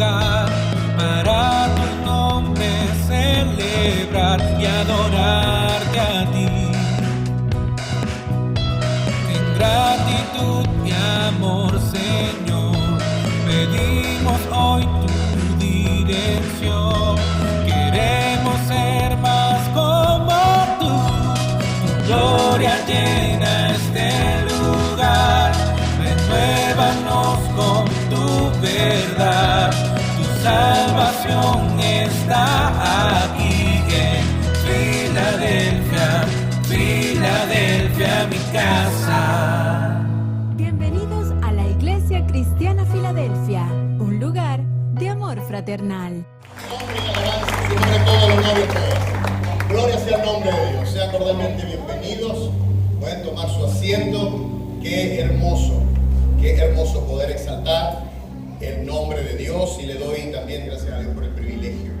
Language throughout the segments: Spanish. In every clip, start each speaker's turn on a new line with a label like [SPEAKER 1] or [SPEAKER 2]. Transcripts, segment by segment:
[SPEAKER 1] lugar para tu nombre celebrar y adorarte a ti. En gratitud y amor, Señor, pedimos hoy tu dirección. Queremos ser más como tú. Tu gloria llena este lugar. Renuévanos con tu verdad. Tu salvación está aquí en Filadelfia, Filadelfia, mi casa.
[SPEAKER 2] Bienvenidos a la Iglesia Cristiana Filadelfia, un lugar de amor fraternal.
[SPEAKER 3] Nombre y alabanza, Señor, de todo el honor y poder. Gloria sea el nombre de Dios. Sean cordialmente bienvenidos. Pueden tomar su asiento. Qué hermoso poder exaltar el nombre de Dios, y le doy también gracias a Dios por el privilegio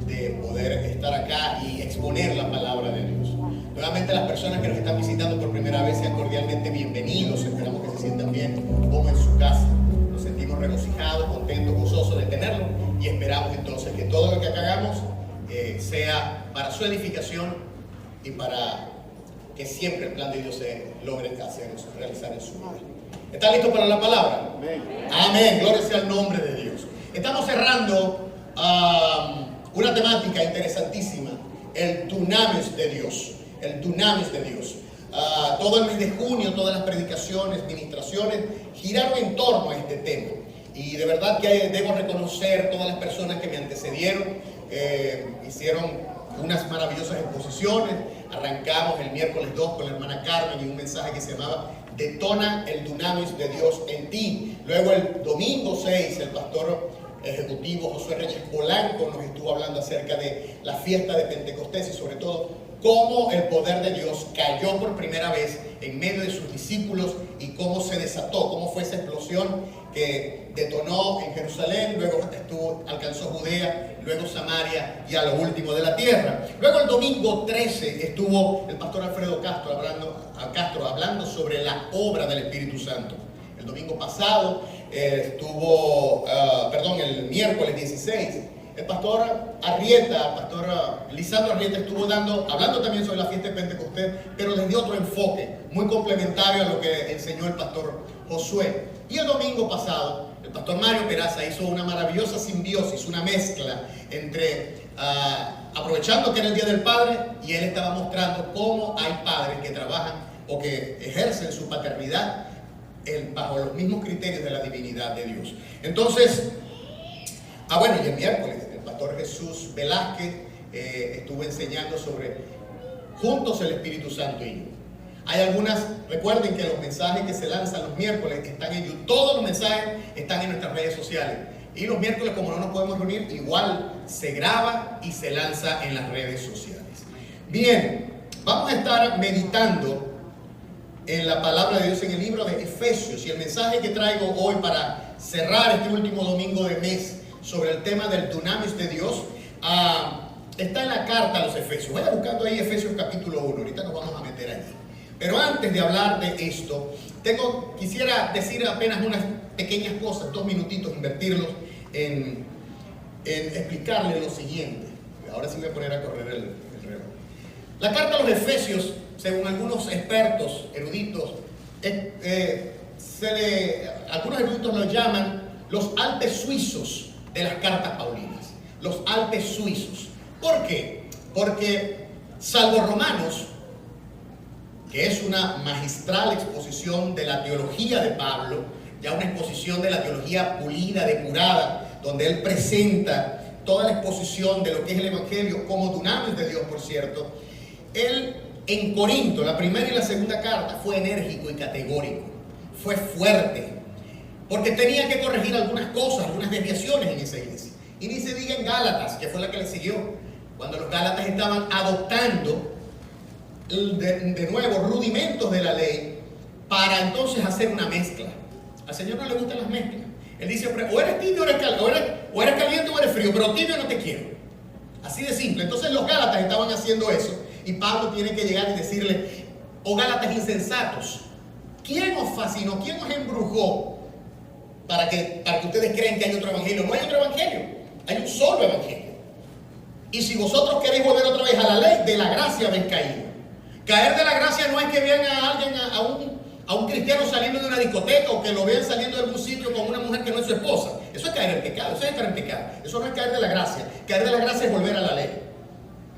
[SPEAKER 3] de poder estar acá y exponer la palabra de Dios. Nuevamente, las personas que nos están visitando por primera vez, sean cordialmente bienvenidos. Esperamos que se sientan bien como en su casa. Nos sentimos regocijados, contentos, gozosos de tenerlo, y esperamos entonces que todo lo que acá hagamos sea para su edificación y para que siempre el plan de Dios se logre realizar en su vida. ¿Están listos para la palabra? Amén. Amén. Gloria sea el nombre de Dios. Estamos cerrando una temática interesantísima, el dunamis de Dios. El dunamis de Dios. Todo el mes de junio, todas las predicaciones, ministraciones giraron en torno a este tema. Y de verdad que debo reconocer todas las personas que me antecedieron, hicieron unas maravillosas exposiciones. Arrancamos el miércoles 2 con la hermana Carmen y un mensaje que se llamaba Detona el dunamis de Dios en ti. Luego el domingo 6 el pastor ejecutivo Josué Reyes Polanco nos estuvo hablando acerca de la fiesta de Pentecostés, y sobre todo cómo el poder de Dios cayó por primera vez en medio de sus discípulos y cómo se desató, cómo fue esa explosión que detonó en Jerusalén, luego alcanzó Judea, luego Samaria y a lo último de la tierra. Luego el domingo 13 estuvo el pastor Alfredo Castro hablando sobre la obra del Espíritu Santo. El domingo pasado el miércoles 16, el pastor Lisandro Arrieta estuvo hablando también sobre la fiesta de Pentecostés, pero desde otro enfoque, muy complementario a lo que enseñó el pastor Josué. Y el domingo pasado, el pastor Mario Peraza hizo una maravillosa simbiosis, una mezcla entre, aprovechando que era el Día del Padre, y él estaba mostrando cómo hay padres que trabajan o que ejercen su paternidad bajo los mismos criterios de la divinidad de Dios. Entonces, y el miércoles, el pastor Jesús Velázquez estuvo enseñando sobre juntos el Espíritu Santo y yo. Recuerden que los mensajes que se lanzan los miércoles están en YouTube. Todos los mensajes están en nuestras redes sociales. Y los miércoles, como no nos podemos reunir, igual se graba y se lanza en las redes sociales. Bien, vamos a estar meditando en la palabra de Dios en el libro de Efesios. Y el mensaje que traigo hoy para cerrar este último domingo de mes sobre el tema del dunamis de Dios está en la carta a los Efesios. Vaya buscando ahí Efesios capítulo 1. Ahorita nos vamos a meter allí. Pero antes de hablar de esto, quisiera decir apenas unas pequeñas cosas, 2 minutitos, invertirlos en explicarles lo siguiente. Ahora sí me voy a poner a correr el reloj. La carta a los Efesios, según algunos expertos, eruditos, algunos eruditos lo llaman los Alpes suizos de las cartas paulinas. Los Alpes suizos. ¿Por qué? Porque, salvo Romanos, que es una magistral exposición de la teología de Pablo, ya una exposición de la teología pulida, depurada, donde él presenta toda la exposición de lo que es el Evangelio como dunamis de Dios, por cierto. Él en Corinto, la primera y la segunda carta, fue enérgico y categórico, fue fuerte, porque tenía que corregir algunas cosas, algunas desviaciones en esa iglesia. Y ni se diga en Gálatas, que fue la que le siguió, cuando los Gálatas estaban adoptando de nuevo rudimentos de la ley para entonces hacer una mezcla. Al Señor no le gustan las mezclas. Él dice, o eres tibio o eres caliente o eres frío, pero tibio no te quiero. Así de simple. Entonces los Gálatas estaban haciendo eso, y Pablo tiene que llegar y decirle, oh Gálatas insensatos, ¿quién os fascinó? ¿Quién os embrujó para que ustedes crean que hay otro evangelio. No hay otro evangelio, hay un solo evangelio. Y si vosotros queréis volver otra vez a la ley, de la gracia habéis caído. Caer de la gracia no es que vean a alguien, a un cristiano saliendo de una discoteca o que lo vean saliendo de algún sitio con una mujer que no es su esposa. Eso es caer en pecado, eso es estar en pecado. Eso no es caer de la gracia. Caer de la gracia es volver a la ley.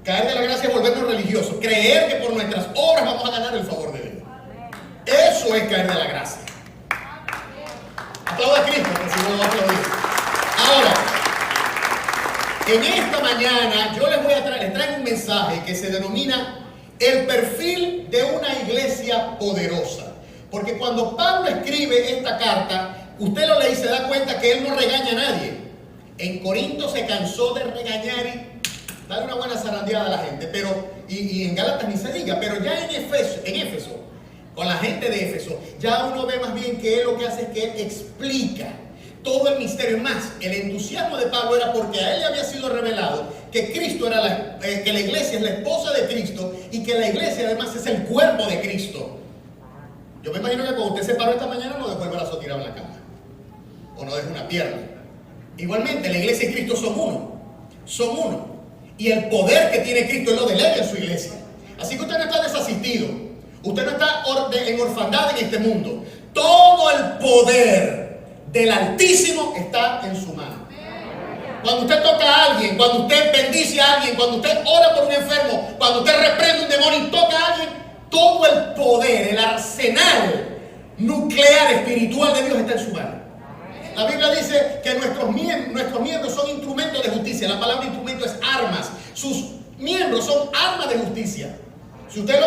[SPEAKER 3] Caer de la gracia es volvernos religiosos. Creer que por nuestras obras vamos a ganar el favor de Dios. Eso es caer de la gracia. Aplauda a Cristo, por si no lo aplaudís. Ahora, en esta mañana yo les traigo un mensaje que se denomina el perfil de una iglesia poderosa. Porque cuando Pablo escribe esta carta, usted lo lee y se da cuenta que él no regaña a nadie. En Corinto se cansó de regañar y darle una buena zarandeada a la gente, y en Gálatas ni se diga, pero ya en Éfeso, con la gente de Éfeso, ya uno ve más bien que él lo que hace es que él explica todo el misterio. Más, el entusiasmo de Pablo era porque a él le había sido revelado que Cristo era que la iglesia es la esposa de Cristo y que la iglesia además es el cuerpo de Cristo. Yo me imagino que cuando usted se paró esta mañana no dejó el brazo tirado en la cama o no dejó una pierna. Igualmente, la iglesia y Cristo son uno. Y el poder que tiene Cristo él lo delega en su iglesia. Así que usted no está desasistido, usted no está en orfandad en este mundo. Todo el poder del Altísimo está en su mano. Cuando usted toca a alguien, cuando usted bendice a alguien, cuando usted ora por un enfermo, cuando usted reprende un demonio y toca a alguien, todo el poder, el arsenal nuclear espiritual de Dios está en su mano. La Biblia dice que nuestros miembros son instrumentos de justicia. La palabra instrumento es armas. Sus miembros son armas de justicia. Si usted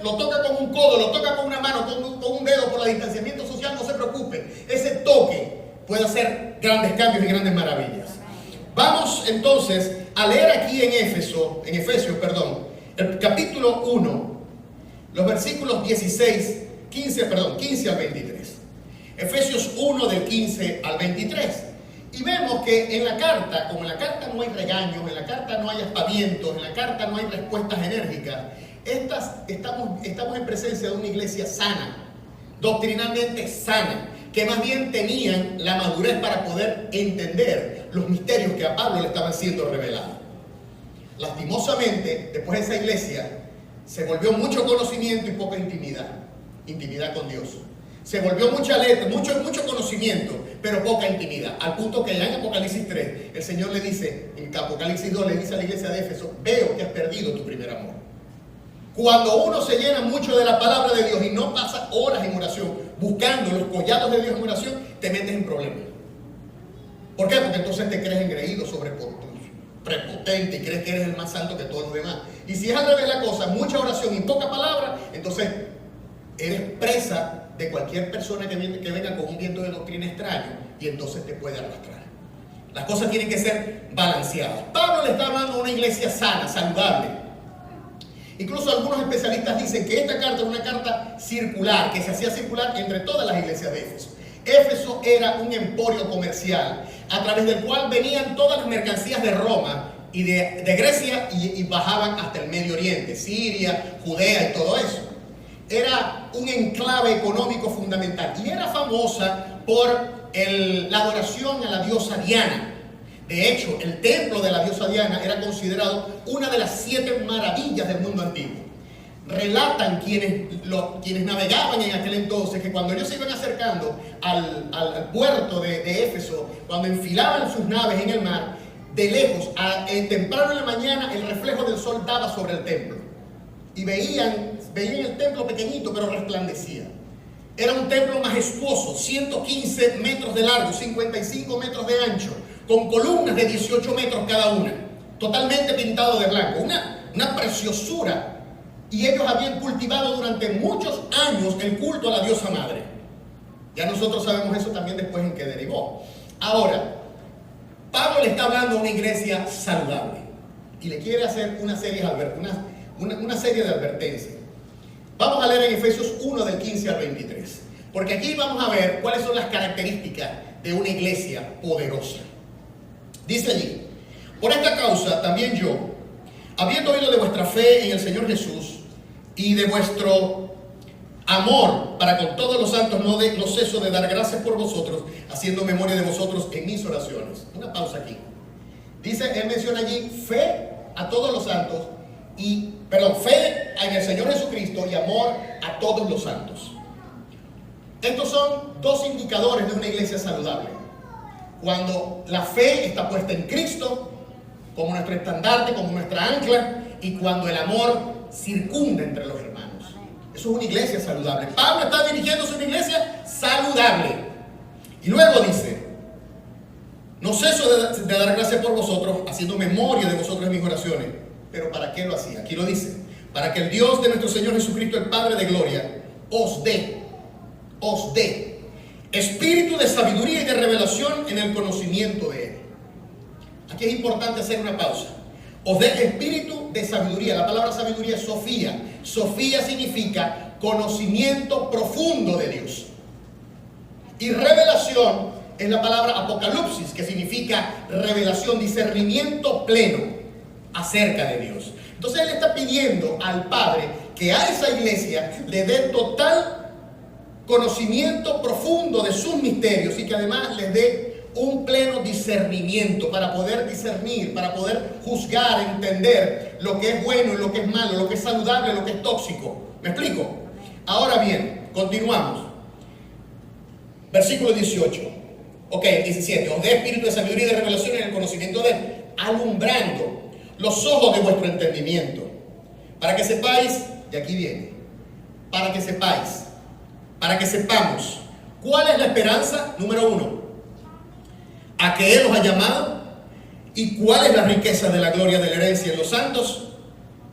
[SPEAKER 3] lo toca con un codo, lo toca con una mano, con un dedo por el distanciamiento social, no se preocupe. Ese toque puede hacer grandes cambios y grandes maravillas. Vamos entonces a leer aquí en Efesios, el capítulo 1, los versículos 15 al 23. Efesios 1 del 15 al 23. Y vemos que en la carta, como en la carta no hay regaños, en la carta no hay aspavientos, en la carta no hay respuestas enérgicas, estamos en presencia de una iglesia sana, doctrinalmente sana, que más bien tenían la madurez para poder entender los misterios que a Pablo le estaban siendo revelados. Lastimosamente, después de esa iglesia, se volvió mucho conocimiento y poca intimidad con Dios. Se volvió mucha letra, mucho conocimiento, pero poca intimidad. Al punto que ya en Apocalipsis 3, el Señor le dice, en Apocalipsis 2 le dice a la iglesia de Éfeso, veo que has perdido tu primer amor. Cuando uno se llena mucho de la palabra de Dios y no pasa horas en oración, buscando los collados de Dios en oración, te metes en problemas. ¿Por qué? Porque entonces te crees engreído, prepotente y crees que eres el más santo que todos los demás. Y si es al revés la cosa, mucha oración y poca palabra, entonces eres presa de cualquier persona que venga con un viento de doctrina extraño y entonces te puede arrastrar. Las cosas tienen que ser balanceadas. Pablo le está hablando a una iglesia sana, saludable. Incluso algunos especialistas dicen que esta carta es una carta circular, que se hacía circular entre todas las iglesias de Éfeso. Éfeso era un emporio comercial a través del cual venían todas las mercancías de Roma y de Grecia y bajaban hasta el Medio Oriente, Siria, Judea y todo eso. Era un enclave económico fundamental y era famosa por la adoración a la diosa Diana. De hecho, el templo de la diosa Diana era considerado una de las 7 maravillas del mundo antiguo. Relatan quienes navegaban en aquel entonces que cuando ellos se iban acercando al puerto de Éfeso, cuando enfilaban sus naves en el mar, de lejos, temprano en la mañana, el reflejo del sol daba sobre el templo. Y veían el templo pequeñito, pero resplandecía. Era un templo majestuoso, 115 metros de largo, 55 metros de ancho, con columnas de 18 metros cada una, totalmente pintado de blanco, una preciosura. Y ellos habían cultivado durante muchos años el culto a la diosa madre. Ya nosotros sabemos eso también después en qué derivó. Ahora, Pablo le está hablando a una iglesia saludable y le quiere hacer una serie de advertencias. Vamos a leer en Efesios 1 del 15 al 23, porque aquí vamos a ver cuáles son las características de una iglesia poderosa. Dice allí: por esta causa también yo, habiendo oído de vuestra fe en el Señor Jesús y de vuestro Amor para con todos los santos, no ceso de dar gracias por vosotros, haciendo memoria de vosotros en mis oraciones. Una pausa aquí. Dice, él menciona allí fe a todos los santos, fe en el Señor Jesucristo y amor a todos los santos. Estos son dos indicadores de una iglesia saludable. Cuando la fe está puesta en Cristo como nuestro estandarte, como nuestra ancla, y cuando el amor circunda entre los hermanos. Eso es una iglesia saludable. Pablo está dirigiéndose a una iglesia saludable. Y luego dice, no ceso de dar gracias por vosotros, haciendo memoria de vosotros en mis oraciones. Pero ¿para qué lo hacía? Aquí lo dice. Para que el Dios de nuestro Señor Jesucristo, el Padre de gloria, os dé espíritu de sabiduría y de revelación en el conocimiento de Él. Aquí es importante hacer una pausa. Os dé espíritu de sabiduría. La palabra sabiduría es Sofía. Sofía significa conocimiento profundo de Dios. Y revelación es la palabra apocalipsis, que significa revelación, discernimiento pleno acerca de Dios. Entonces él está pidiendo al Padre que a esa iglesia le dé total conocimiento profundo de sus misterios y que además les dé un pleno discernimiento para poder discernir, para poder juzgar, entender lo que es bueno y lo que es malo, lo que es saludable, lo que es tóxico. ¿Me explico? Ahora bien, continuamos. Versículo 18. 17. Os dé espíritu de sabiduría y de revelación en el conocimiento de Él, alumbrando los ojos de vuestro entendimiento, para que sepáis, de aquí viene, para que sepamos cuál es la esperanza, número 1, a que Él os ha llamado, y cuál es la riqueza de la gloria de la herencia en los santos,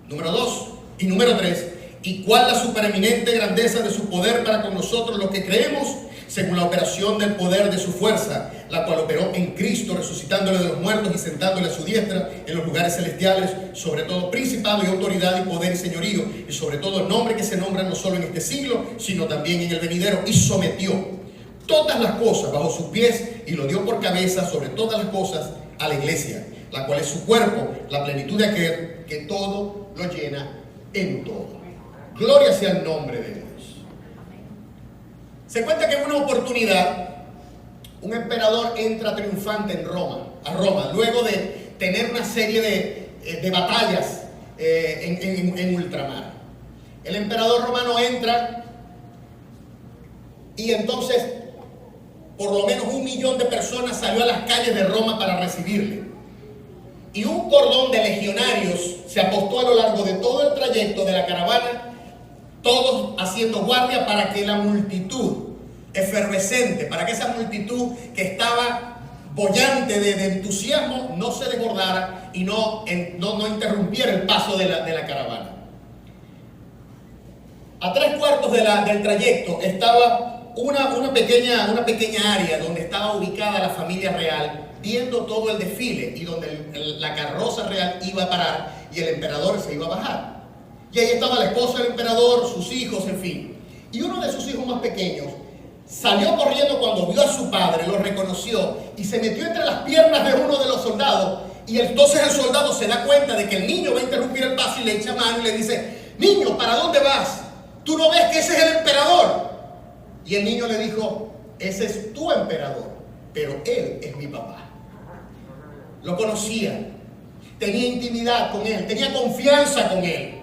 [SPEAKER 3] número 2, y número 3, y cuál la supereminente grandeza de su poder para con nosotros los que creemos, según la operación del poder de su fuerza, la cual operó en Cristo, resucitándole de los muertos y sentándole a su diestra en los lugares celestiales, sobre todo principado y autoridad y poder y señorío, y sobre todo el nombre que se nombra no solo en este siglo, sino también en el venidero, y sometió todas las cosas bajo sus pies y lo dio por cabeza sobre todas las cosas a la iglesia, la cual es su cuerpo, la plenitud de aquel que todo lo llena en todo. Gloria sea el nombre de Dios. Se cuenta que en una oportunidad un emperador entra triunfante a Roma, luego de tener una serie de batallas en ultramar. El emperador romano entra y entonces por lo menos 1 millón de personas salió a las calles de Roma para recibirle. Y un cordón de legionarios se apostó a lo largo de todo el trayecto de la caravana, todos haciendo guardia para que la multitud efervescente, para que esa multitud que estaba bollante de entusiasmo no se desbordara y no interrumpiera el paso de la caravana. A 3/4 del trayecto estaba una pequeña área donde estaba ubicada la familia real, viendo todo el desfile y donde la carroza real iba a parar y el emperador se iba a bajar. Y ahí estaba la esposa del emperador, sus hijos, en fin. Y uno de sus hijos más pequeños salió corriendo cuando vio a su padre, lo reconoció y se metió entre las piernas de uno de los soldados. Y entonces el soldado se da cuenta de que el niño va a interrumpir el paso y le echa mano y le dice: niño, ¿para dónde vas? ¿Tú no ves que ese es el emperador? Y el niño le dijo: ese es tu emperador, pero él es mi papá. Lo conocía, tenía intimidad con él, tenía confianza con él.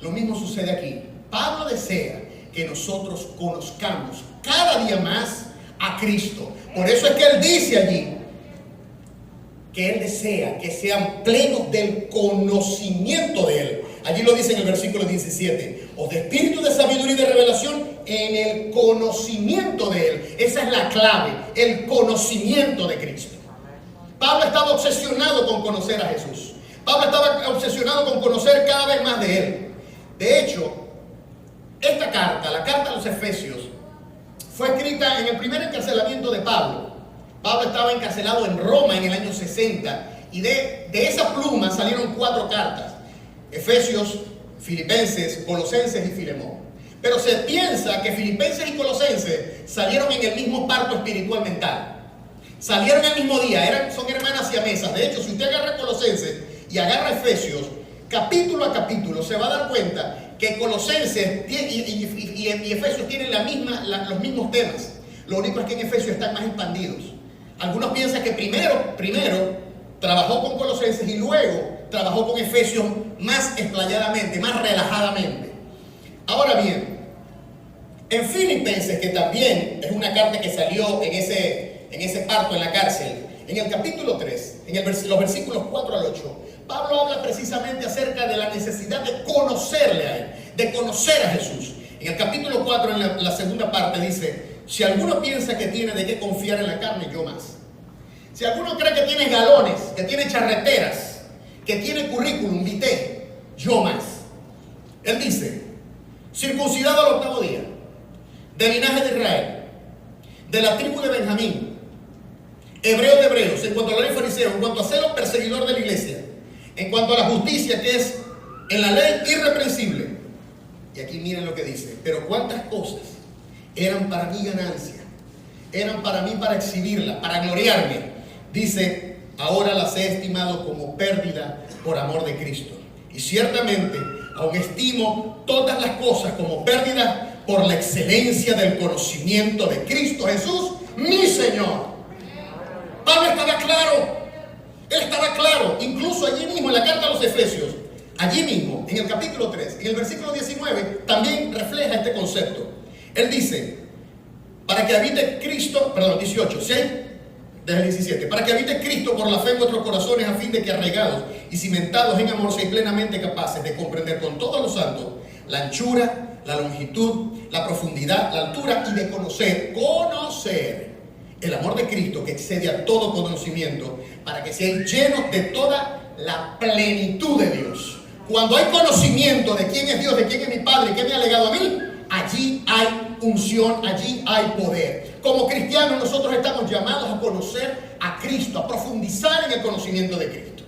[SPEAKER 3] Lo mismo sucede aquí. Pablo desea que nosotros conozcamos cada día más a Cristo. Por eso es que él dice allí que él desea que sean plenos del conocimiento de él. Allí lo dice en el versículo 17: os de espíritu de sabiduría y de revelación en el conocimiento de él. Esa es la clave, el conocimiento de Cristo. Pablo estaba obsesionado con conocer a Jesús. Pablo estaba obsesionado con conocer cada vez más de él. De hecho, esta carta, la carta a los Efesios, fue escrita en el primer encarcelamiento de Pablo. Pablo estaba encarcelado en Roma en el año 60 y de esa pluma salieron 4 cartas: Efesios, Filipenses, Colosenses y Filemón. Pero se piensa que Filipenses y Colosenses salieron en el mismo parto espiritual mental. Salieron el mismo día, son hermanas siamesas. De hecho, si usted agarra Colosenses y agarra Efesios, capítulo a capítulo, se va a dar cuenta que Colosenses y Efesios tienen los mismos temas. Lo único es que en Efesios están más expandidos. Algunos piensan que primero trabajó con Colosenses y luego trabajó con Efesios más explayadamente, más relajadamente. Ahora bien, en Filipenses, que también es una carta que salió en ese parto en la cárcel, en el capítulo 3, los versículos 4 al 8, Pablo habla precisamente acerca de la necesidad de conocerle a Él, de conocer a Jesús. En el capítulo 4, en la segunda parte, dice: si alguno piensa que tiene de qué confiar en la carne, yo más. Si alguno cree que tiene galones, que tiene charreteras, que tiene currículum vitae, yo más. Él dice: circuncidado al 8º día, del linaje de Israel, de la tribu de Benjamín, hebreo de hebreos, en cuanto a la ley fariseo, en cuanto a celo, perseguidor de la iglesia, en cuanto a la justicia que es en la ley, irreprensible. Y aquí miren lo que dice: pero cuántas cosas eran para mí ganancia, eran para mí para exhibirla, para gloriarme. Dice: ahora las he estimado como pérdida por amor de Cristo. Y ciertamente aún estimo todas las cosas como pérdida por la excelencia del conocimiento de Cristo Jesús, mi Señor. Pablo estaba claro. Él estaba claro. Incluso allí mismo en la carta a los Efesios, allí mismo en el capítulo 3, en el versículo 19, también refleja este concepto. Él dice: para que habite Cristo, 18, ¿sí? Desde el 17, para que habite Cristo por la fe en vuestros corazones, a fin de que arraigados y cimentados en amor seáis plenamente capaces de comprender con todos los santos la anchura, la longitud, la profundidad, la altura, y de conocer el amor de Cristo que excede a todo conocimiento, para que seáis llenos de toda la plenitud de Dios. Cuando hay conocimiento de quién es Dios, de quién es mi Padre, qué me ha legado a mí, allí hay unción, allí hay poder. Como cristianos nosotros estamos llamados a conocer a Cristo, a profundizar en el conocimiento de Cristo.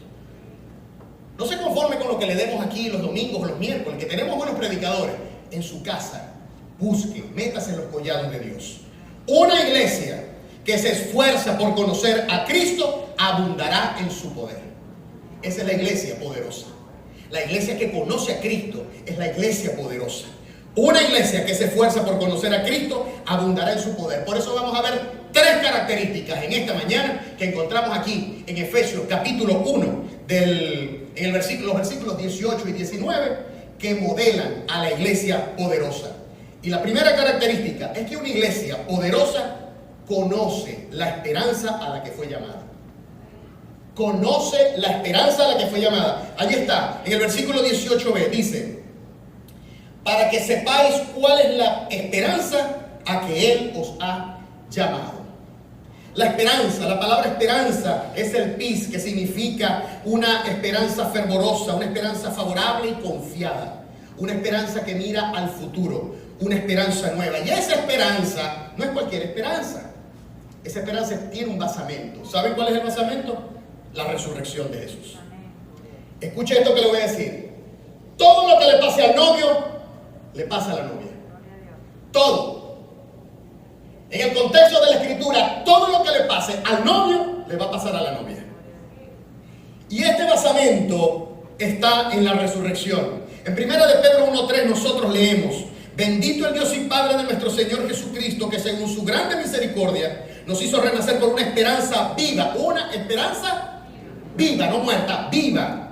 [SPEAKER 3] No se conforme con lo que le demos aquí los domingos o los miércoles, que tenemos buenos predicadores. En su casa, busque, métase en los collados de Dios. Una iglesia que se esfuerza por conocer a Cristo abundará en su poder. Esa es la iglesia poderosa. La iglesia que conoce a Cristo es la iglesia poderosa. Una iglesia que se esfuerza por conocer a Cristo abundará en su poder. Por eso vamos a ver 3 características en esta mañana que encontramos aquí en Efesios capítulo 1, los versículos 18 y 19, que modelan a la iglesia poderosa. Y la primera característica es que una iglesia poderosa conoce la esperanza a la que fue llamada. Conoce la esperanza a la que fue llamada. Allí está, en el versículo 18b, dice: para que sepáis cuál es la esperanza a que Él os ha llamado. La esperanza, la palabra esperanza es el pis, que significa una esperanza fervorosa, una esperanza favorable y confiada. Una esperanza que mira al futuro, una esperanza nueva. Y esa esperanza no es cualquier esperanza. Esa esperanza tiene un basamento. ¿Saben cuál es el basamento? La resurrección de Jesús. Escuche esto que le voy a decir. Todo lo que le pase al novio, le pasa a la novia. Todo. En el contexto de la escritura, todo lo que le pase al novio, le va a pasar a la novia. Y este basamento está en la resurrección. En 1 de Pedro 1:3 nosotros leemos: bendito el Dios y Padre de nuestro Señor Jesucristo, que según su grande misericordia nos hizo renacer por una esperanza viva. Una esperanza viva, no muerta, viva,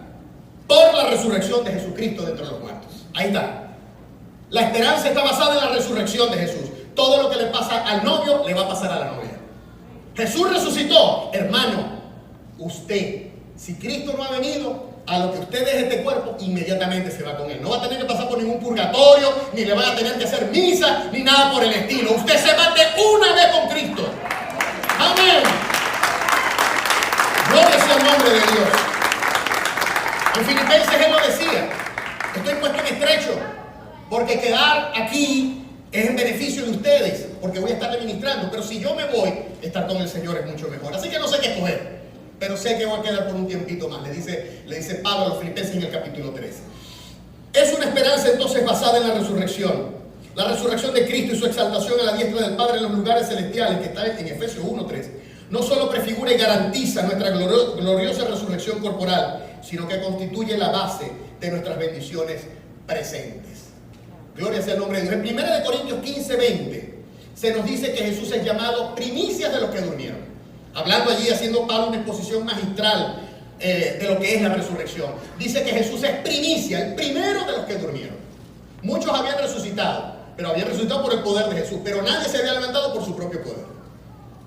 [SPEAKER 3] por la resurrección de Jesucristo de entre los muertos. Ahí está. La esperanza está basada en la resurrección de Jesús. Todo lo que le pasa al novio, le va a pasar a la novia. Jesús resucitó. Hermano, usted, si Cristo no ha venido, a lo que usted deje este cuerpo, inmediatamente se va con Él. No va a tener que pasar por ningún purgatorio, ni le va a tener que hacer misa, ni nada por el estilo. Usted se va de una vez con Cristo. Amén. Gloria sea el nombre de Dios. En Filipenses Él lo decía: estoy puesto en estrecho, porque quedar aquí es en beneficio de ustedes, porque voy a estar ministrando. Pero si yo me voy, estar con el Señor es mucho mejor. Así que no sé qué escoger, pero sé que voy a quedar por un tiempito más. Le dice Pablo a los Filipenses en el capítulo 3. Es una esperanza entonces basada en la resurrección. La resurrección de Cristo y su exaltación a la diestra del Padre en los lugares celestiales, que está en Efesios 1:3, no solo prefigura y garantiza nuestra gloriosa resurrección corporal, sino que constituye la base de nuestras bendiciones presentes. Gloria sea el nombre de Dios. En 1 Corintios 15:20 se nos dice que Jesús es llamado primicias de los que durmieron. Hablando allí, haciendo Pablo una exposición magistral de lo que es la resurrección. Dice que Jesús es primicia, el primero de los que durmieron. Muchos habían resucitado, pero habían resucitado por el poder de Jesús, pero nadie se había levantado por su propio poder.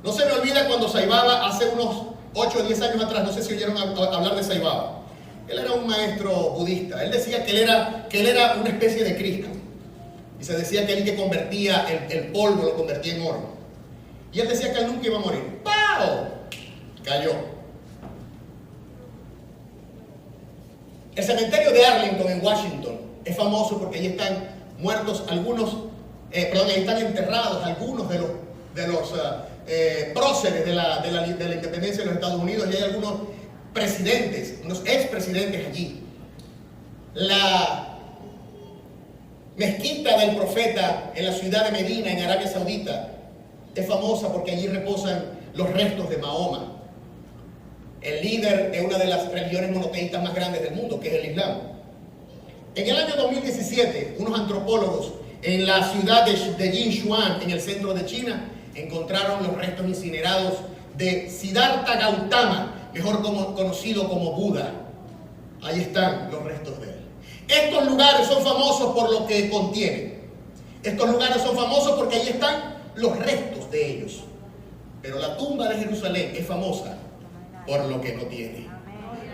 [SPEAKER 3] No se me olvida cuando Saibaba, hace unos 8 o 10 años atrás, no sé si oyeron hablar de Saibaba. Él era un maestro budista. Él decía que él era una especie de Cristo. Y se decía que él que convertía el polvo, lo convertía en oro. Y él decía que él nunca iba a morir. ¡Pau! Cayó. El cementerio de Arlington en Washington es famoso porque allí están muertos algunos, ahí están enterrados algunos de los próceres de la independencia de los Estados Unidos, y hay algunos presidentes, unos expresidentes allí. La mezquita del profeta en la ciudad de Medina, en Arabia Saudita, es famosa porque allí reposan los restos de Mahoma, el líder de una de las religiones monoteístas más grandes del mundo, que es el Islam. En el año 2017, unos antropólogos en la ciudad de Jinshuan, en el centro de China, encontraron los restos incinerados de Siddhartha Gautama, mejor conocido como Buda. Ahí están los restos de él. Estos lugares son famosos por lo que contienen. Estos lugares son famosos porque ahí están los restos de ellos. Pero la tumba de Jerusalén es famosa por lo que no tiene,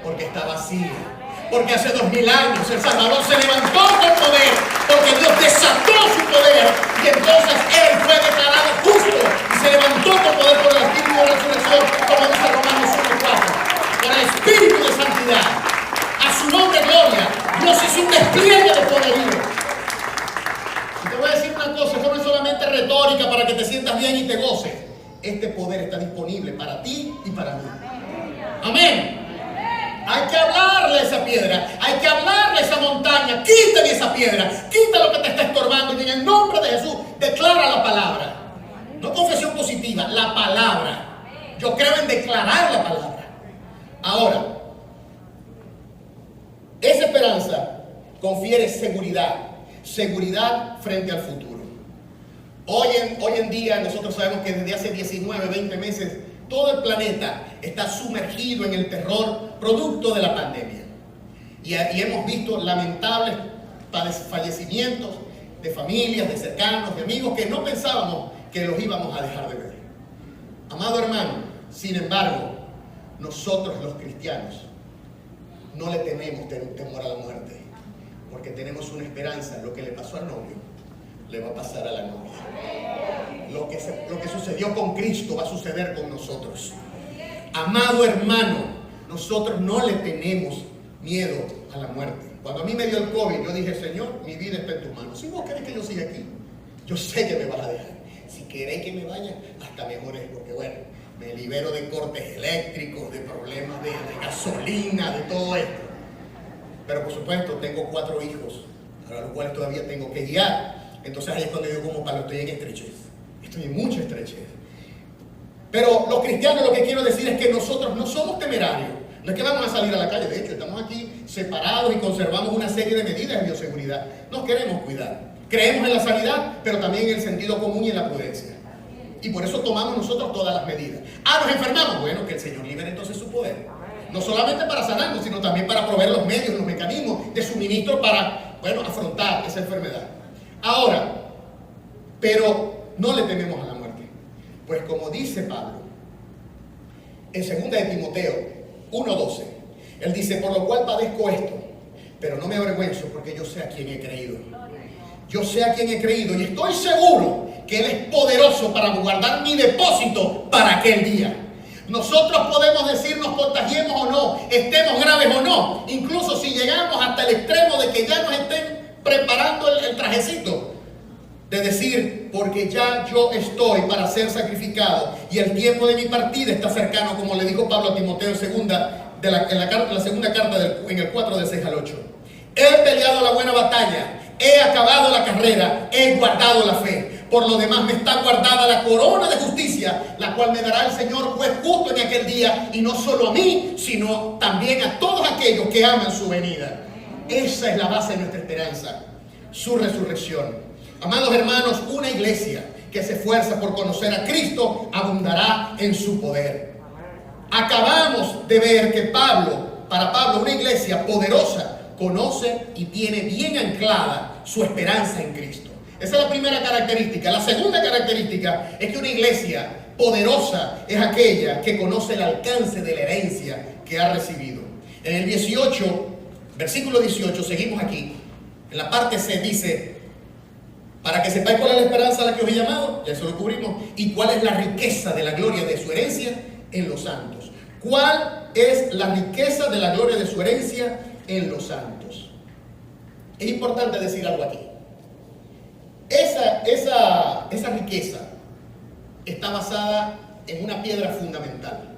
[SPEAKER 3] porque está vacía, porque hace 2000 años el Salvador se levantó con poder, porque Dios desató su poder, y entonces Él fue declarado justo y se levantó con poder por el Espíritu de resurrección, como dice Romanos 1:4, por el Espíritu de santidad. A su nombre gloria. Dios hizo un despliegue de poderío. Y te voy a decir una cosa, esto no es solamente retórica para que te sientas bien y te goces. Este poder está disponible para ti y para mí. Amén. Hay que hablarle a esa piedra, hay que hablarle a esa montaña. Quítale esa piedra, quita lo que te está estorbando, y en el nombre de Jesús declara la palabra. No confesión positiva, la palabra. Yo creo en declarar la palabra. Ahora, esa esperanza confiere seguridad frente al futuro. Hoy en día nosotros sabemos que desde hace 19, 20 meses todo el planeta está sumergido en el terror producto de la pandemia. Y hemos visto lamentables fallecimientos de familias, de cercanos, de amigos que no pensábamos que los íbamos a dejar de ver. Amado hermano, sin embargo, nosotros los cristianos no le tenemos temor a la muerte, porque tenemos una esperanza. Lo que le pasó al novio le va a pasar a la novia. Lo que sucedió con Cristo va a suceder con nosotros. Amado hermano, nosotros no le tenemos miedo a la muerte. Cuando a mí me dio el COVID, yo dije: Señor, mi vida está en tus manos. Si vos querés que yo siga aquí, yo sé que me vas a dejar. Si queréis que me vaya, hasta mejor es, porque bueno, me libero de cortes eléctricos, de problemas de gasolina, de todo esto. Pero por supuesto tengo 4 hijos, a los cuales todavía tengo que guiar. Entonces ahí es cuando yo como Pablo, estoy en estrechez. Estoy en mucha estrechez. Pero los cristianos, lo que quiero decir es que nosotros no somos temerarios. No es que vamos a salir a la calle. De hecho, estamos aquí separados y conservamos una serie de medidas de bioseguridad. Nos queremos cuidar. Creemos en la sanidad, pero también en el sentido común y en la prudencia. Y por eso tomamos nosotros todas las medidas. Nos enfermamos. Bueno, que el Señor libere entonces su poder. No solamente para sanarnos, sino también para proveer los medios, los mecanismos de suministro para, afrontar esa enfermedad. Ahora, pero no le tememos a la muerte. Pues como dice Pablo, en 2 de Timoteo 1:12, él dice: por lo cual padezco esto, pero no me avergüenzo, porque yo sé a quién he creído. Yo sé a quién he creído y estoy seguro que Él es poderoso para guardar mi depósito para aquel día. Nosotros podemos decir, nos contagiemos o no, estemos graves o no, incluso si llegamos hasta el extremo de que ya nos estén preparando el trajecito, de decir: porque ya yo estoy para ser sacrificado y el tiempo de mi partida está cercano, como le dijo Pablo a Timoteo en la segunda carta en el 4 del 6 al 8. He peleado la buena batalla, he acabado la carrera, he guardado la fe. Por lo demás me está guardada la corona de justicia, la cual me dará el Señor juez justo en aquel día, y no solo a mí, sino también a todos aquellos que aman su venida. Esa es la base de nuestra esperanza, su resurrección. Amados hermanos, una iglesia que se esfuerza por conocer a Cristo abundará en su poder. Acabamos de ver que para Pablo, una iglesia poderosa conoce y tiene bien anclada su esperanza en Cristo. Esa es la primera característica. La segunda característica es que una iglesia poderosa es aquella que conoce el alcance de la herencia que ha recibido. En el 18, versículo 18, seguimos aquí. En la parte C dice: para que sepáis cuál es la esperanza a la que os he llamado, ya eso lo cubrimos, y cuál es la riqueza de la gloria de su herencia en los santos. ¿Cuál es la riqueza de la gloria de su herencia en los santos? Es importante decir algo aquí. Esa riqueza está basada en una piedra fundamental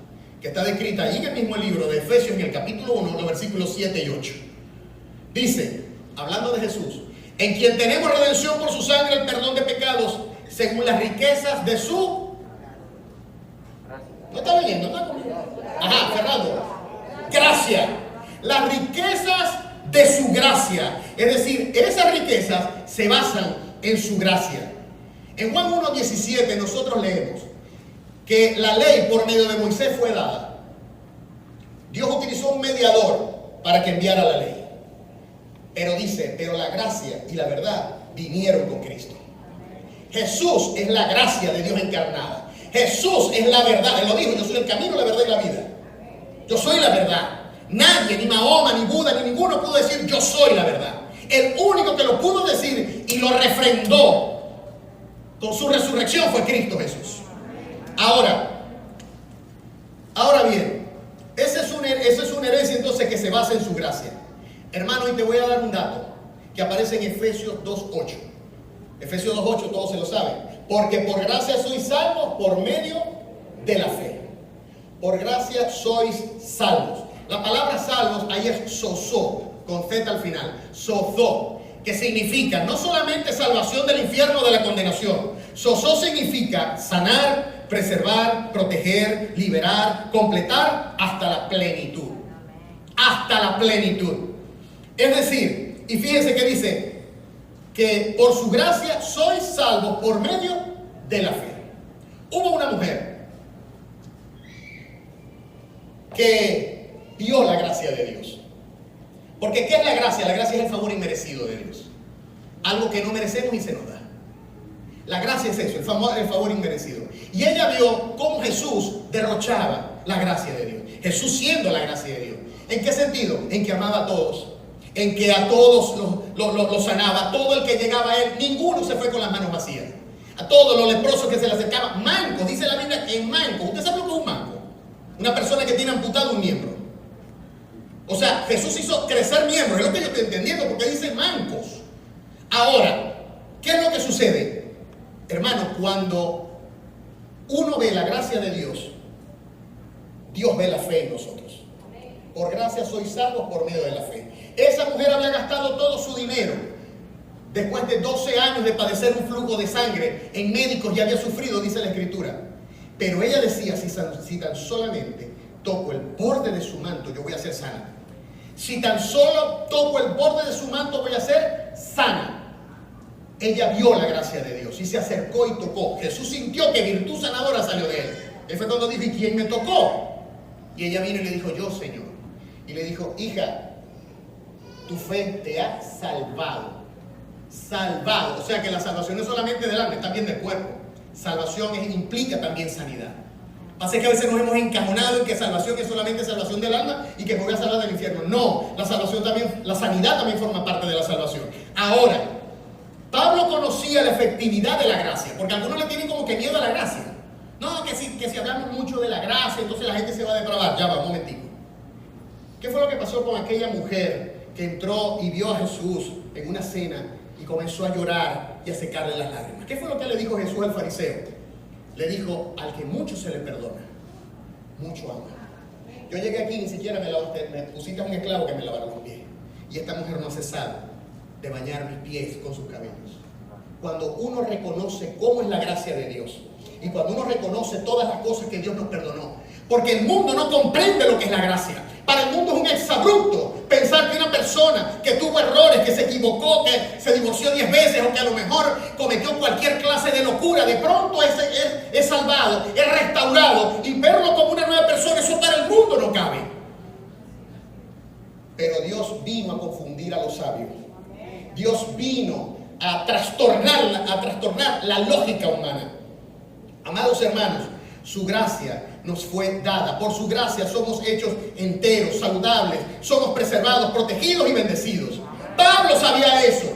[SPEAKER 3] que está descrita allí en el mismo libro de Efesios, en el capítulo 1, los versículos 7 y 8. Dice, hablando de Jesús: en quien tenemos redención por su sangre, el perdón de pecados, según las riquezas de su... ¿No está leyendo? ¿No? Ajá, Fernando. Gracia. Las riquezas de su gracia. Es decir, esas riquezas se basan en su gracia. En Juan 1:17 nosotros leemos que la ley por medio de Moisés fue dada. Dios utilizó un mediador para que enviara la ley. Pero dice, pero la gracia y la verdad vinieron con Cristo. Jesús es la gracia de Dios encarnada. Jesús es la verdad. Él lo dijo: yo soy el camino, la verdad y la vida. Yo soy la verdad. Nadie, ni Mahoma, ni Buda, ni ninguno pudo decir yo soy la verdad. El único que lo pudo decir y lo refrendó con su resurrección fue Cristo Jesús. Ahora bien, esa es una herencia entonces que se basa en su gracia. Hermano, y te voy a dar un dato que aparece en Efesios 2:8. Efesios 2:8 todos se lo saben. Porque por gracia sois salvos por medio de la fe. Por gracia sois salvos. La palabra salvos ahí es sozo, con Z al final. Sozo, que significa no solamente salvación del infierno o de la condenación. Sozo significa sanar, preservar, proteger, liberar, completar hasta la plenitud. Hasta la plenitud. Es decir, y fíjense que dice que por su gracia sois salvos por medio de la fe. Hubo una mujer que vio la gracia de Dios. Porque ¿qué es la gracia? La gracia es el favor inmerecido de Dios. Algo que no merecemos y se nos da. La gracia es eso, el favor inmerecido. Y ella vio cómo Jesús derrochaba la gracia de Dios. Jesús siendo la gracia de Dios. ¿En qué sentido? En que amaba a todos. En que a todos los sanaba. Todo el que llegaba a él, ninguno se fue con las manos vacías. A todos los leprosos que se le acercaban, mancos, dice la Biblia que manco. ¿Usted sabe lo que es un manco? Una persona que tiene amputado un miembro. O sea, Jesús hizo crecer miembros, es lo que yo estoy entendiendo, porque dice mancos. Ahora, ¿qué es lo que sucede? Hermano, cuando uno ve la gracia de Dios, Dios ve la fe en nosotros. Por gracia sois salvos por medio de la fe. Esa mujer había gastado todo su dinero. Después de 12 años de padecer un flujo de sangre en médicos, ya había sufrido, dice la Escritura. Pero ella decía, si tan solamente toco el borde de su manto, yo voy a ser sana. Si tan solo toco el borde de su manto, voy a ser sana. Ella vio la gracia de Dios y se acercó y tocó. Jesús sintió que virtud sanadora salió de él. Él fue cuando dijo, ¿y quién me tocó? Y ella vino y le dijo, yo, Señor. Y le dijo, hija, tu fe te ha salvado. Salvado. O sea que la salvación no es solamente del alma, también del cuerpo. Salvación implica también sanidad. Pasa que a veces nos hemos encajonado en que salvación es solamente salvación del alma y que me voy a salvar del infierno. No, la salvación también, la sanidad también forma parte de la salvación. Ahora, Pablo conocía la efectividad de la gracia, porque algunos le tienen como que miedo a la gracia. No, que si hablamos mucho de la gracia, entonces la gente se va a depravar. Ya va, un momentico. ¿Qué fue lo que pasó con aquella mujer que entró y vio a Jesús en una cena y comenzó a llorar y a secarle las lágrimas? ¿Qué fue lo que le dijo Jesús al fariseo? Le dijo, al que mucho se le perdona, mucho ama. Yo llegué aquí, ni siquiera me pusiste a un esclavo que me lavara los pies. Y esta mujer no ha cesado de bañar mis pies con sus cabellos. Cuando uno reconoce cómo es la gracia de Dios y cuando uno reconoce todas las cosas que Dios nos perdonó, porque el mundo no comprende lo que es la gracia, Para el mundo es un exabrupto pensar que una persona que tuvo errores, que se equivocó, que se divorció 10 veces o que a lo mejor cometió cualquier clase de locura, de pronto es salvado, es restaurado, y verlo como una nueva persona, eso para el mundo no cabe. Pero Dios vino a confundir a los sabios. Dios vino a trastornar la lógica humana. Amados hermanos, su gracia nos fue dada. Por su gracia somos hechos enteros, saludables, somos preservados, protegidos y bendecidos. Pablo sabía eso.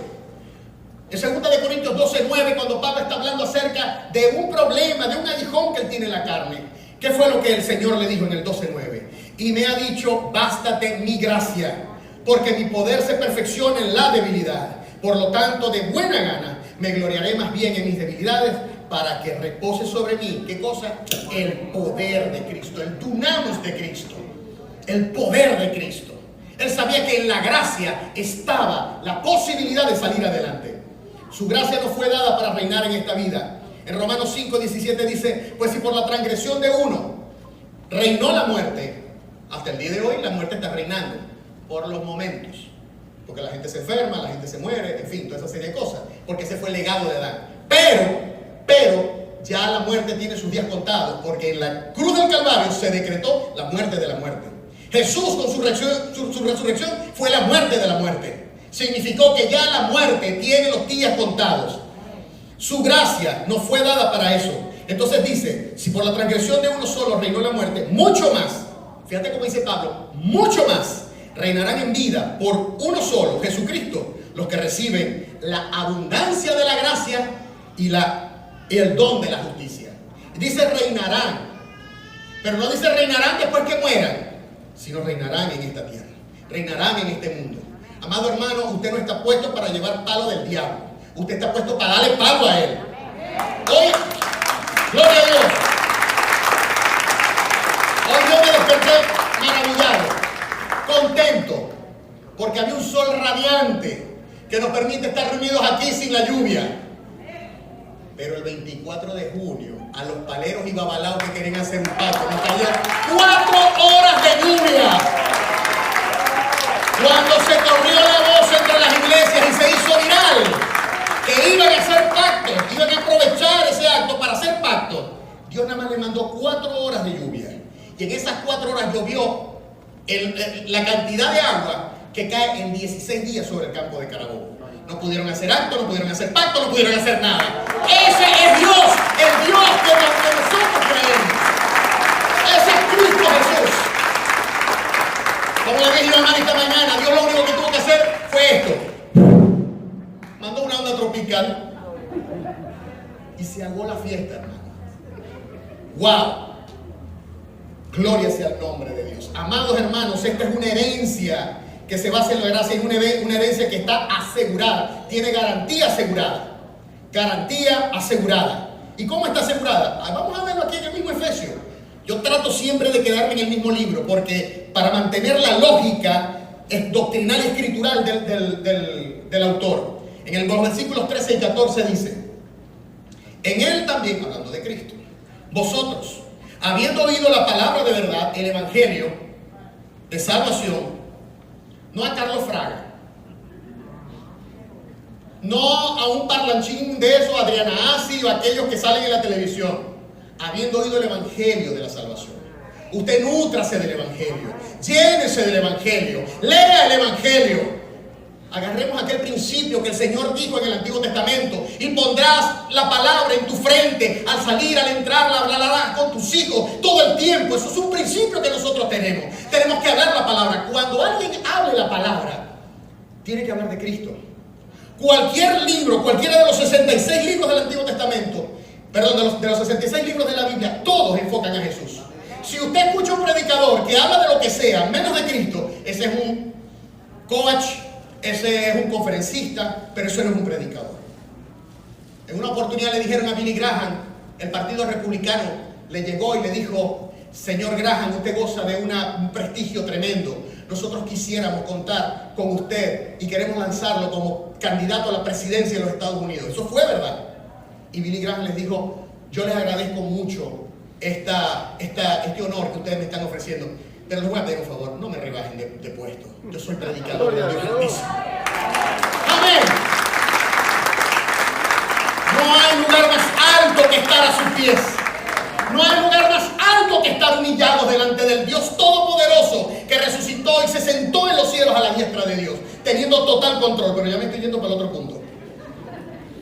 [SPEAKER 3] En 2 Corintios 12:9, cuando Pablo está hablando acerca de un problema, de un aguijón que él tiene en la carne, ¿qué fue lo que el Señor le dijo en el 12:9? Y me ha dicho, bástate mi gracia, porque mi poder se perfecciona en la debilidad. Por lo tanto, de buena gana me gloriaré más bien en mis debilidades, para que repose sobre mí, ¿qué cosa? El poder de Cristo, el dunamis de Cristo, el poder de Cristo. Él sabía que en la gracia estaba la posibilidad de salir adelante. Su gracia nos fue dada para reinar en esta vida. En Romanos 5:17 dice, pues si por la transgresión de uno reinó la muerte, hasta el día de hoy la muerte está reinando por los momentos, porque la gente se enferma, la gente se muere, en fin, toda esa serie de cosas, porque ese fue el legado de Adán. Pero ya la muerte tiene sus días contados, porque en la cruz del Calvario se decretó la muerte de la muerte. Jesús con su resurrección fue la muerte de la muerte. Significó que ya la muerte tiene los días contados. Su gracia nos fue dada para eso. Entonces dice, si por la transgresión de uno solo reinó la muerte, mucho más, fíjate cómo dice Pablo, mucho más reinarán en vida por uno solo, Jesucristo, los que reciben la abundancia de la gracia y el don de la justicia. Dice reinarán, pero no dice reinarán después que mueran, sino reinarán en esta tierra, reinarán en este mundo. Amado hermano, usted no está puesto para llevar palo del diablo, usted está puesto para darle palo a él. Hoy, gloria a Dios, hoy yo me desperté maravillado, contento, porque había un sol radiante que nos permite estar reunidos aquí sin la lluvia. Pero el 24 de junio, a los paleros y babalaos que querían hacer un pacto, nos caían 4 horas de lluvia. Cuando se corrió la voz entre las iglesias y se hizo viral que iban a hacer pactos, iban a aprovechar ese acto para hacer pactos, Dios nada más le mandó 4 horas de lluvia. Y en esas 4 horas llovió la cantidad de agua que cae en 16 días sobre el campo de Carabobo. No pudieron hacer acto, no pudieron hacer pacto, no pudieron hacer nada. Ese es Dios, el Dios que nosotros creemos. Ese es Cristo Jesús. Como le dije a mi hermana esta mañana, Dios lo único que tuvo que hacer fue esto. Mandó una onda tropical y se ahogó la fiesta, hermano. ¡Wow! Gloria sea el nombre de Dios. Amados hermanos, esta es una herencia que se basa en la gracia, es una herencia que está asegurada, tiene garantía asegurada. Garantía asegurada. ¿Y cómo está asegurada? Vamos a verlo aquí en el mismo Efesios. Yo trato siempre de quedarme en el mismo libro, porque para mantener la lógica doctrinal y escritural del autor. En los versículos 13 y 14 dice, en él también, hablando de Cristo, vosotros, habiendo oído la palabra de verdad, el evangelio de salvación, no a Carlos Fraga, no a un parlanchín de eso, Adriana Asi o aquellos que salen en la televisión, habiendo oído el evangelio de la salvación. Usted nútrase del evangelio, llénese del evangelio, lea el evangelio. Agarremos aquel principio que el Señor dijo en el Antiguo Testamento: y pondrás la palabra en tu frente al salir, al entrar, la hablarás con tus hijos todo el tiempo. Eso es un principio que nosotros tenemos. Tenemos que hablar la palabra. Cuando alguien hable la palabra, tiene que hablar de Cristo. Cualquier libro, cualquiera de los 66 libros del Antiguo Testamento, perdón, de los 66 libros de la Biblia, todos enfocan a Jesús. Si usted escucha un predicador que habla de lo que sea, menos de Cristo, ese es un coach, ese es un conferencista, pero eso no es un predicador. En una oportunidad le dijeron a Billy Graham, el Partido Republicano le llegó y le dijo: señor Graham, usted goza de un prestigio tremendo. Nosotros quisiéramos contar con usted y queremos lanzarlo como candidato a la presidencia de los Estados Unidos. Eso fue verdad. Y Billy Graham les dijo: yo les agradezco mucho este honor que ustedes me están ofreciendo, Pero les voy a pedir un favor, no me rebajen de puesto. Yo soy predicador de Dios Altísimo. Amén. No hay lugar más alto que estar a sus pies. No hay lugar más alto que estar humillados delante del Dios Todopoderoso que resucitó y se sentó en los cielos a la diestra de Dios, teniendo total control. Pero ya me estoy yendo para el otro punto.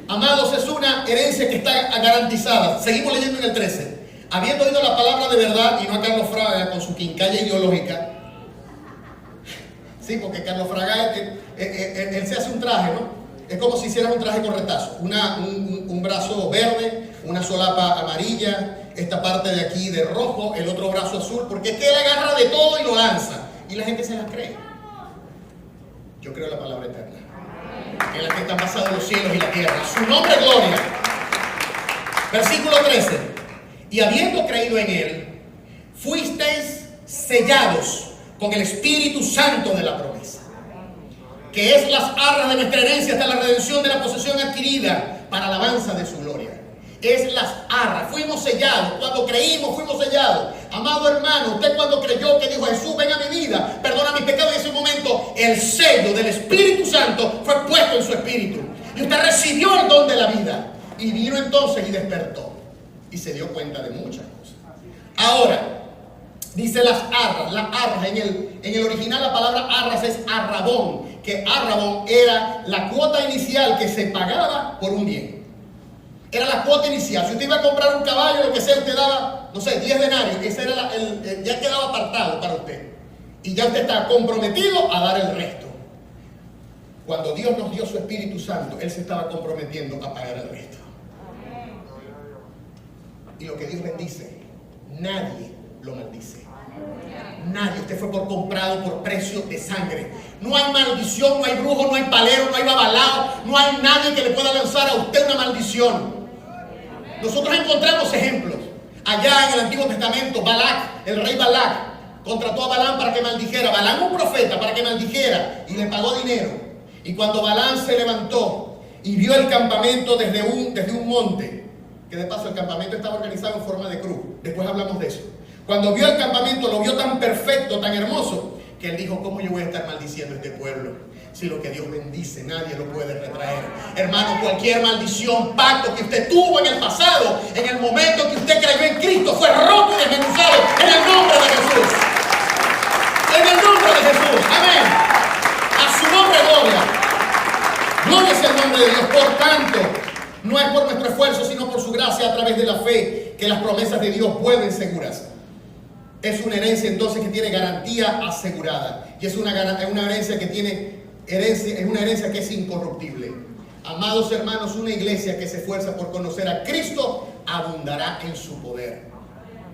[SPEAKER 3] Amados, es una herencia que está garantizada. Seguimos leyendo en el 13. Habiendo oído la palabra de verdad, y no a Carlos Fraga con su quincalla ideológica. Sí, porque Carlos Fraga, él se hace un traje, ¿no? Es como si hiciera un traje con retazo. Un brazo verde, una solapa amarilla, esta parte de aquí de rojo, el otro brazo azul, porque es que él agarra de todo y lo lanza. Y la gente se las cree. Yo creo en la palabra eterna, en la que están basados los cielos y la tierra. Su nombre es gloria. Versículo 13. Y habiendo creído en él, fuisteis sellados con el Espíritu Santo de la promesa, que es las arras de nuestra herencia hasta la redención de la posesión adquirida para alabanza de su gloria. Es las arras. Fuimos sellados. Cuando creímos, fuimos sellados. Amado hermano, usted cuando creyó que dijo: Jesús, ven a mi vida, perdona mis pecados, en ese momento el sello del Espíritu Santo fue puesto en su espíritu. Y usted recibió el don de la vida. Y vino entonces y despertó. Y se dio cuenta de muchas cosas. Ahora, dice las arras. Las arras, en el original la palabra arras es arrabón. Que arrabón era la cuota inicial que se pagaba por un bien. Era la cuota inicial. Si usted iba a comprar un caballo, lo que sea, usted daba, no sé, 10 denarios. Ese era ya quedaba apartado para usted. Y ya usted está comprometido a dar el resto. Cuando Dios nos dio su Espíritu Santo, Él se estaba comprometiendo a pagar el resto. Y lo que Dios bendice, nadie lo maldice. Nadie. Usted fue comprado por precio de sangre. No hay maldición, no hay brujo, no hay palero, no hay babalao, no hay nadie que le pueda lanzar a usted una maldición. Nosotros encontramos ejemplos. Allá en el Antiguo Testamento, Balac, el rey Balac, contrató a Balaam para que maldijera. Balaam, un profeta, para que maldijera, y le pagó dinero. Y cuando Balaam se levantó y vio el campamento desde un monte, que de paso el campamento estaba organizado en forma de cruz, después hablamos de eso. Cuando vio el campamento, lo vio tan perfecto, tan hermoso, que él dijo: ¿cómo yo voy a estar maldiciendo a este pueblo? Si lo que Dios bendice, nadie lo puede retraer. Hermano, cualquier maldición, pacto que usted tuvo en el pasado, en el momento que usted creyó en Cristo, fue roto y desmenuzado en el nombre de Jesús. En el nombre de Jesús. Amén. A su nombre, gloria. Gloria es el nombre de Dios. Por tanto, no es por nuestro esfuerzo, sino por su gracia a través de la fe, que las promesas de Dios vuelven seguras. Es una herencia entonces que tiene garantía asegurada. Y es una herencia que tiene es una herencia que es incorruptible. Amados hermanos, una iglesia que se esfuerza por conocer a Cristo abundará en su poder.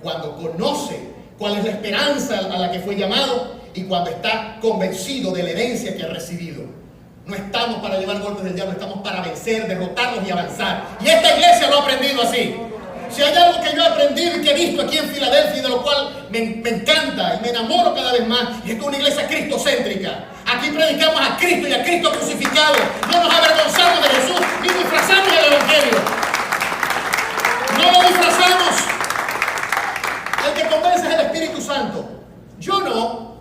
[SPEAKER 3] Cuando conoce cuál es la esperanza a la que fue llamado y cuando está convencido de la herencia que ha recibido. No estamos para llevar golpes del diablo, estamos para vencer, derrotarlos y avanzar. Y esta iglesia lo ha aprendido así. Si hay algo que yo he aprendido y que he visto aquí en Filadelfia y de lo cual me encanta y me enamoro cada vez más, es que es una iglesia cristocéntrica. Aquí predicamos a Cristo y a Cristo crucificado. No nos avergonzamos de Jesús ni disfrazamos el Evangelio. No lo disfrazamos. El que convence es el Espíritu Santo. Yo no.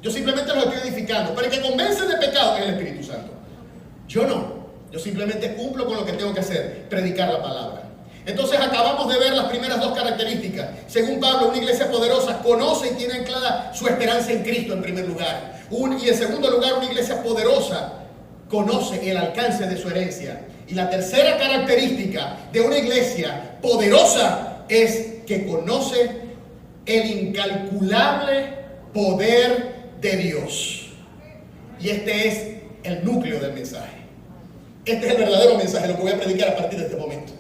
[SPEAKER 3] Yo simplemente los estoy edificando. Pero el que convence de pecado es el Espíritu Santo. Yo no. Yo simplemente cumplo con lo que tengo que hacer: predicar la palabra. Entonces acabamos de ver las primeras dos características. Según Pablo, una iglesia poderosa conoce y tiene anclada su esperanza en Cristo en primer lugar. Y en segundo lugar, una iglesia poderosa conoce el alcance de su herencia. Y la tercera característica de una iglesia poderosa es que conoce el incalculable poder de Dios. Y este es el núcleo del mensaje. Este es el verdadero mensaje, lo que voy a predicar a partir de este momento.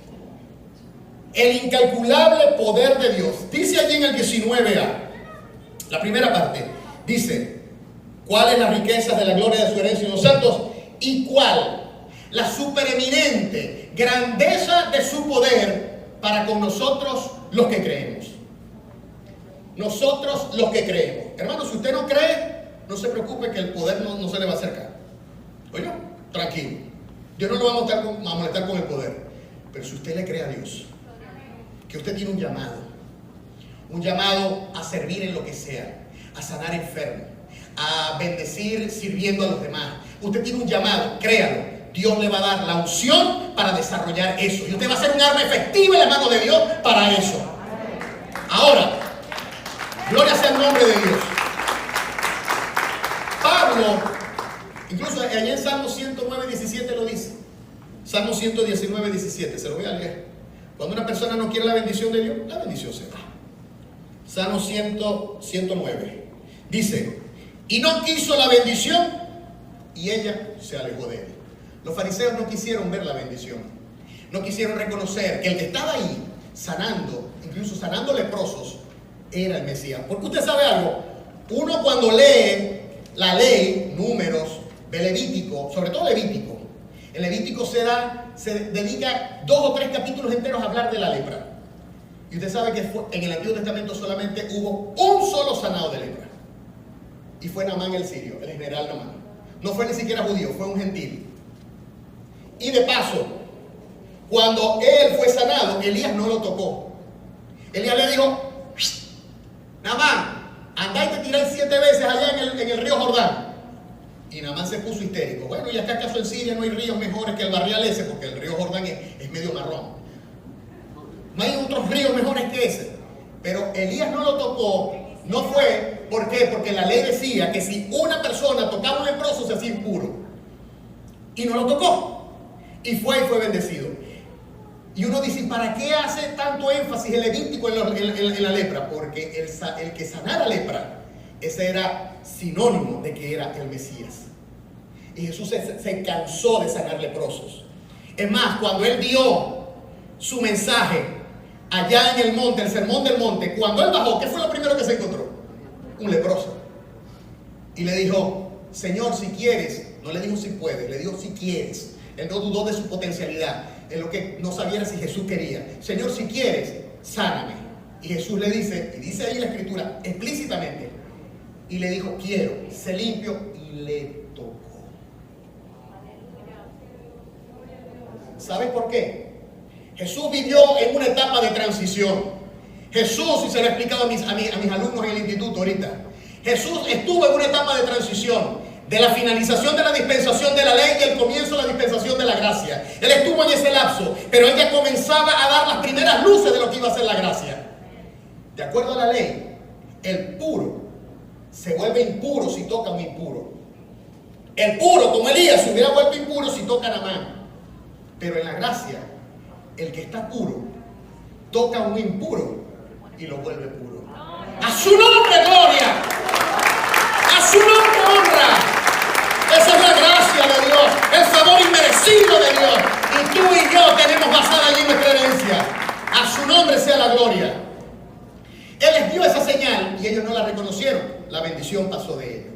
[SPEAKER 3] El incalculable poder de Dios. Dice allí en el 19a, la primera parte, dice: ¿cuál es la riqueza de la gloria de su herencia en los santos? ¿Y cuál la supereminente grandeza de su poder para con nosotros los que creemos? Nosotros los que creemos. Hermano, si usted no cree, no se preocupe que el poder no se le va a acercar. Oye, tranquilo. Dios no lo va a molestar con el poder. Pero si usted le cree a Dios, que usted tiene un llamado a servir en lo que sea, a sanar enfermos, a bendecir sirviendo a los demás. Usted tiene un llamado, créalo. Dios le va a dar la unción para desarrollar eso. Y usted va a ser un arma efectiva en la mano de Dios para eso. Ahora, gloria sea el nombre de Dios. Pablo, incluso allá en Salmo 109, 17 lo dice. Salmo 119, 17, se lo voy a leer. Cuando una persona no quiere la bendición de Dios, la bendición se va. Salmo 109. Dice, y no quiso la bendición y ella se alejó de él. Los fariseos no quisieron ver la bendición. No quisieron reconocer que el que estaba ahí sanando, incluso sanando leprosos, era el Mesías. Porque usted sabe algo, uno cuando lee la ley, Números, de Levítico, sobre todo Levítico, en Levítico se dedica 2 o 3 capítulos enteros a hablar de la lepra. Y usted sabe que en el Antiguo Testamento solamente hubo un solo sanado de lepra. Y fue Naamán el sirio, el general Naamán. No fue ni siquiera judío, fue un gentil. Y de paso, cuando él fue sanado, Elías no lo tocó. Elías le dijo, Naamán, andá y te tiráis 7 veces allá en el río Jordán. Y Naamán se puso histérico. Bueno, ¿y acá acaso en Siria no hay ríos mejores que el barrial ese? Porque el río Jordán es medio marrón. No hay otros ríos mejores que ese. Pero Elías no lo tocó. No fue, ¿por qué? Porque la ley decía que si una persona tocaba un leproso se hacía impuro. Y no lo tocó. Y fue bendecido. Y uno dice, ¿para qué hace tanto énfasis el Levítico en la lepra? Porque el que sanara lepra, ese era sinónimo de que era el Mesías. Y Jesús se cansó de sanar leprosos. Es más, cuando él dio su mensaje allá en el monte, el sermón del monte, cuando él bajó, ¿qué fue lo primero que se encontró? Un leproso. Y le dijo, Señor, si quieres, no le dijo si puedes, le dijo si quieres. Él no dudó de su potencialidad, en lo que no sabía si Jesús quería. Señor, si quieres, sáname. Y Jesús le dice, y dice ahí la escritura explícitamente, y le dijo, quiero, sé limpio, y le tocó. ¿Sabes por qué? Jesús vivió en una etapa de transición. Jesús, y se lo he explicado a mis alumnos en el instituto ahorita, Jesús estuvo en una etapa de transición. De la finalización de la dispensación de la ley y el comienzo de la dispensación de la gracia. Él estuvo en ese lapso, pero él ya comenzaba a dar las primeras luces de lo que iba a ser la gracia. De acuerdo a la ley, el puro se vuelve impuro si toca a un impuro. El puro, como Elías, se hubiera vuelto impuro si toca a Naamán. Pero en la gracia, el que está puro toca a un impuro y lo vuelve puro. ¡A su nombre, gloria! ¡A su nombre, honra! Esa es la gracia de Dios, el favor inmerecido de Dios. Y tú y yo tenemos basada allí nuestra herencia. A su nombre sea la gloria. Él les dio esa señal y ellos no la reconocieron. La bendición pasó de ellos.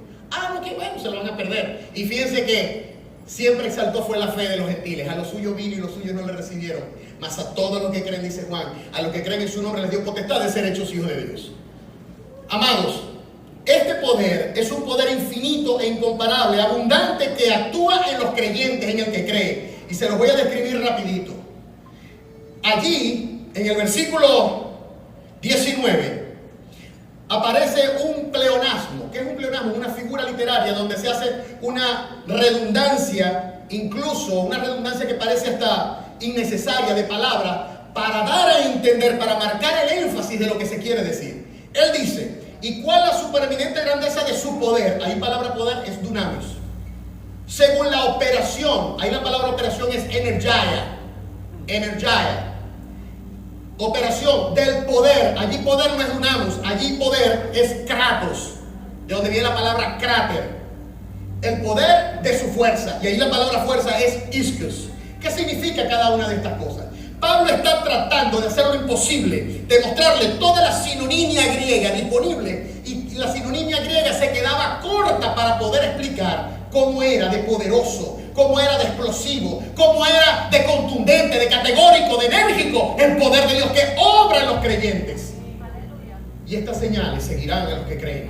[SPEAKER 3] No, que bueno, se lo van a perder. Y fíjense que siempre exaltó fue la fe de los gentiles. A los suyos vino y los suyos no le recibieron. Mas a todos los que creen, dice Juan, a los que creen en su nombre les dio potestad de ser hechos hijos de Dios. Amados, este poder es un poder infinito e incomparable, abundante, que actúa en los creyentes, en el que cree. Y se los voy a describir rapidito. Allí, en el versículo 19, aparece un pleonasmo. ¿Qué es un pleonasmo? Una figura literaria donde se hace una redundancia, incluso una redundancia que parece hasta innecesaria de palabra, para dar a entender, para marcar el énfasis de lo que se quiere decir. Él dice, ¿y cuál la supereminente grandeza de su poder? Ahí palabra poder es dunamis. Según la operación, ahí la palabra operación es energía. Operación del poder. Allí poder no es dunamis, allí poder es kratos, de donde viene la palabra cráter. El poder de su fuerza. Y ahí la palabra fuerza es ischus. ¿Qué significa cada una de estas cosas? Pablo está tratando de hacer lo imposible, de mostrarle toda la sinonimia griega disponible, y la sinonimia griega se quedaba corta para poder explicar cómo era de poderoso, cómo era de explosivo, cómo era de contundente, de categórico, de enérgico el poder de Dios que obra en los creyentes. Y estas señales seguirán a los que creen.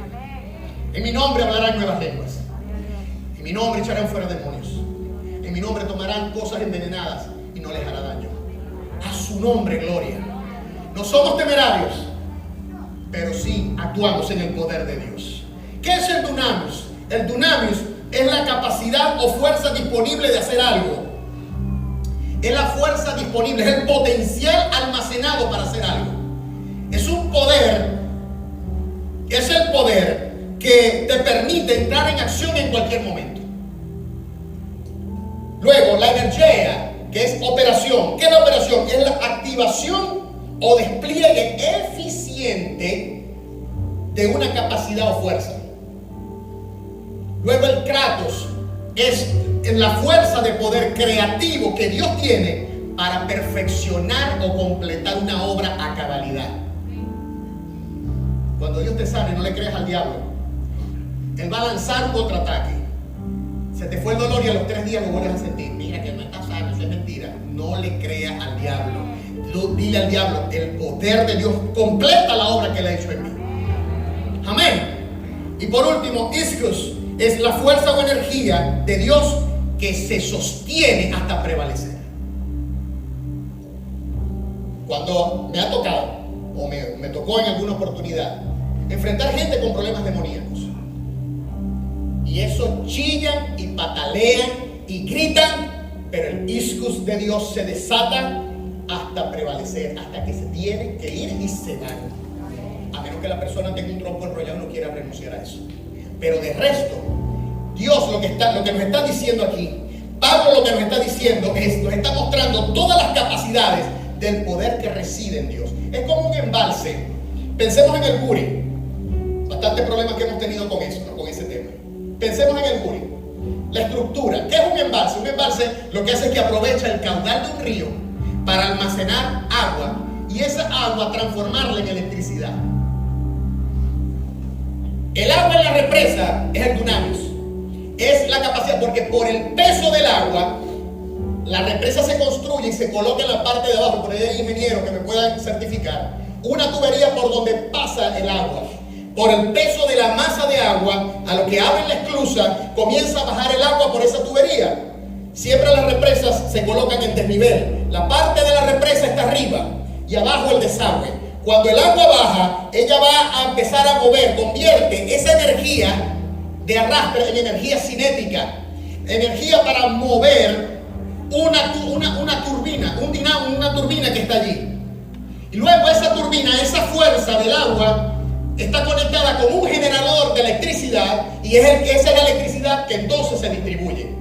[SPEAKER 3] En mi nombre hablarán nuevas lenguas, en mi nombre echarán fuera demonios, en mi nombre tomarán cosas envenenadas y no les hará daño. A su nombre, gloria. No somos temerarios, pero sí sí actuamos en el poder de Dios. ¿Qué es el dunamis? El dunamis es la capacidad o fuerza disponible de hacer algo. Es la fuerza disponible, es el potencial almacenado para hacer algo. Es un poder, es el poder que te permite entrar en acción en cualquier momento. Luego, la energía, que es operación. ¿Qué es la operación? Es la activación o despliegue eficiente de una capacidad o fuerza. Luego, el kratos es la fuerza de poder creativo que Dios tiene para perfeccionar o completar una obra a cabalidad. Cuando Dios te sane, no le creas al diablo. Él va a lanzar un contraataque. Se te fue el dolor y a los 3 días lo vuelves a sentir. Mira que no está sano, eso es mentira. No le creas al diablo. Dile al diablo, el poder de Dios completa la obra que Él ha hecho en mí. Amén. Y por último, ischus es la fuerza o energía de Dios que se sostiene hasta prevalecer. Cuando me ha tocado, o me tocó en alguna oportunidad, enfrentar gente con problemas demoníacos. Y eso chillan y patalean y gritan, pero el ischus de Dios se desata hasta prevalecer, hasta que se tiene que ir y se van. A menos que la persona tenga un tronco enrollado y no quiera renunciar a eso. Pero de resto, Dios lo que nos está diciendo aquí, Pablo lo que nos está diciendo es, nos está mostrando todas las capacidades del poder que reside en Dios. Es como un embalse. Pensemos en el Guri. Bastantes problemas que hemos tenido con eso, ¿no? Con ese tema. Pensemos en el Guri. La estructura. ¿Qué es un embalse? Un embalse lo que hace es que aprovecha el caudal de un río para almacenar agua y esa agua transformarla en electricidad. El agua en la represa es el dunamis. Es la capacidad, porque por el peso del agua, la represa se construye y se coloca en la parte de abajo, por ahí hay ingenieros que me puedan certificar, una tubería por donde pasa el agua. Por el peso de la masa de agua, a lo que abren la esclusa, comienza a bajar el agua por esa tubería. Siempre las represas se colocan en desnivel. La parte de la represa está arriba y abajo el desagüe. Cuando el agua baja, ella va a empezar a mover, convierte esa energía de arrastre en energía cinética, energía para mover una turbina que está allí. Y luego esa turbina, esa fuerza del agua, está conectada con un generador de electricidad y esa es la electricidad que entonces se distribuye.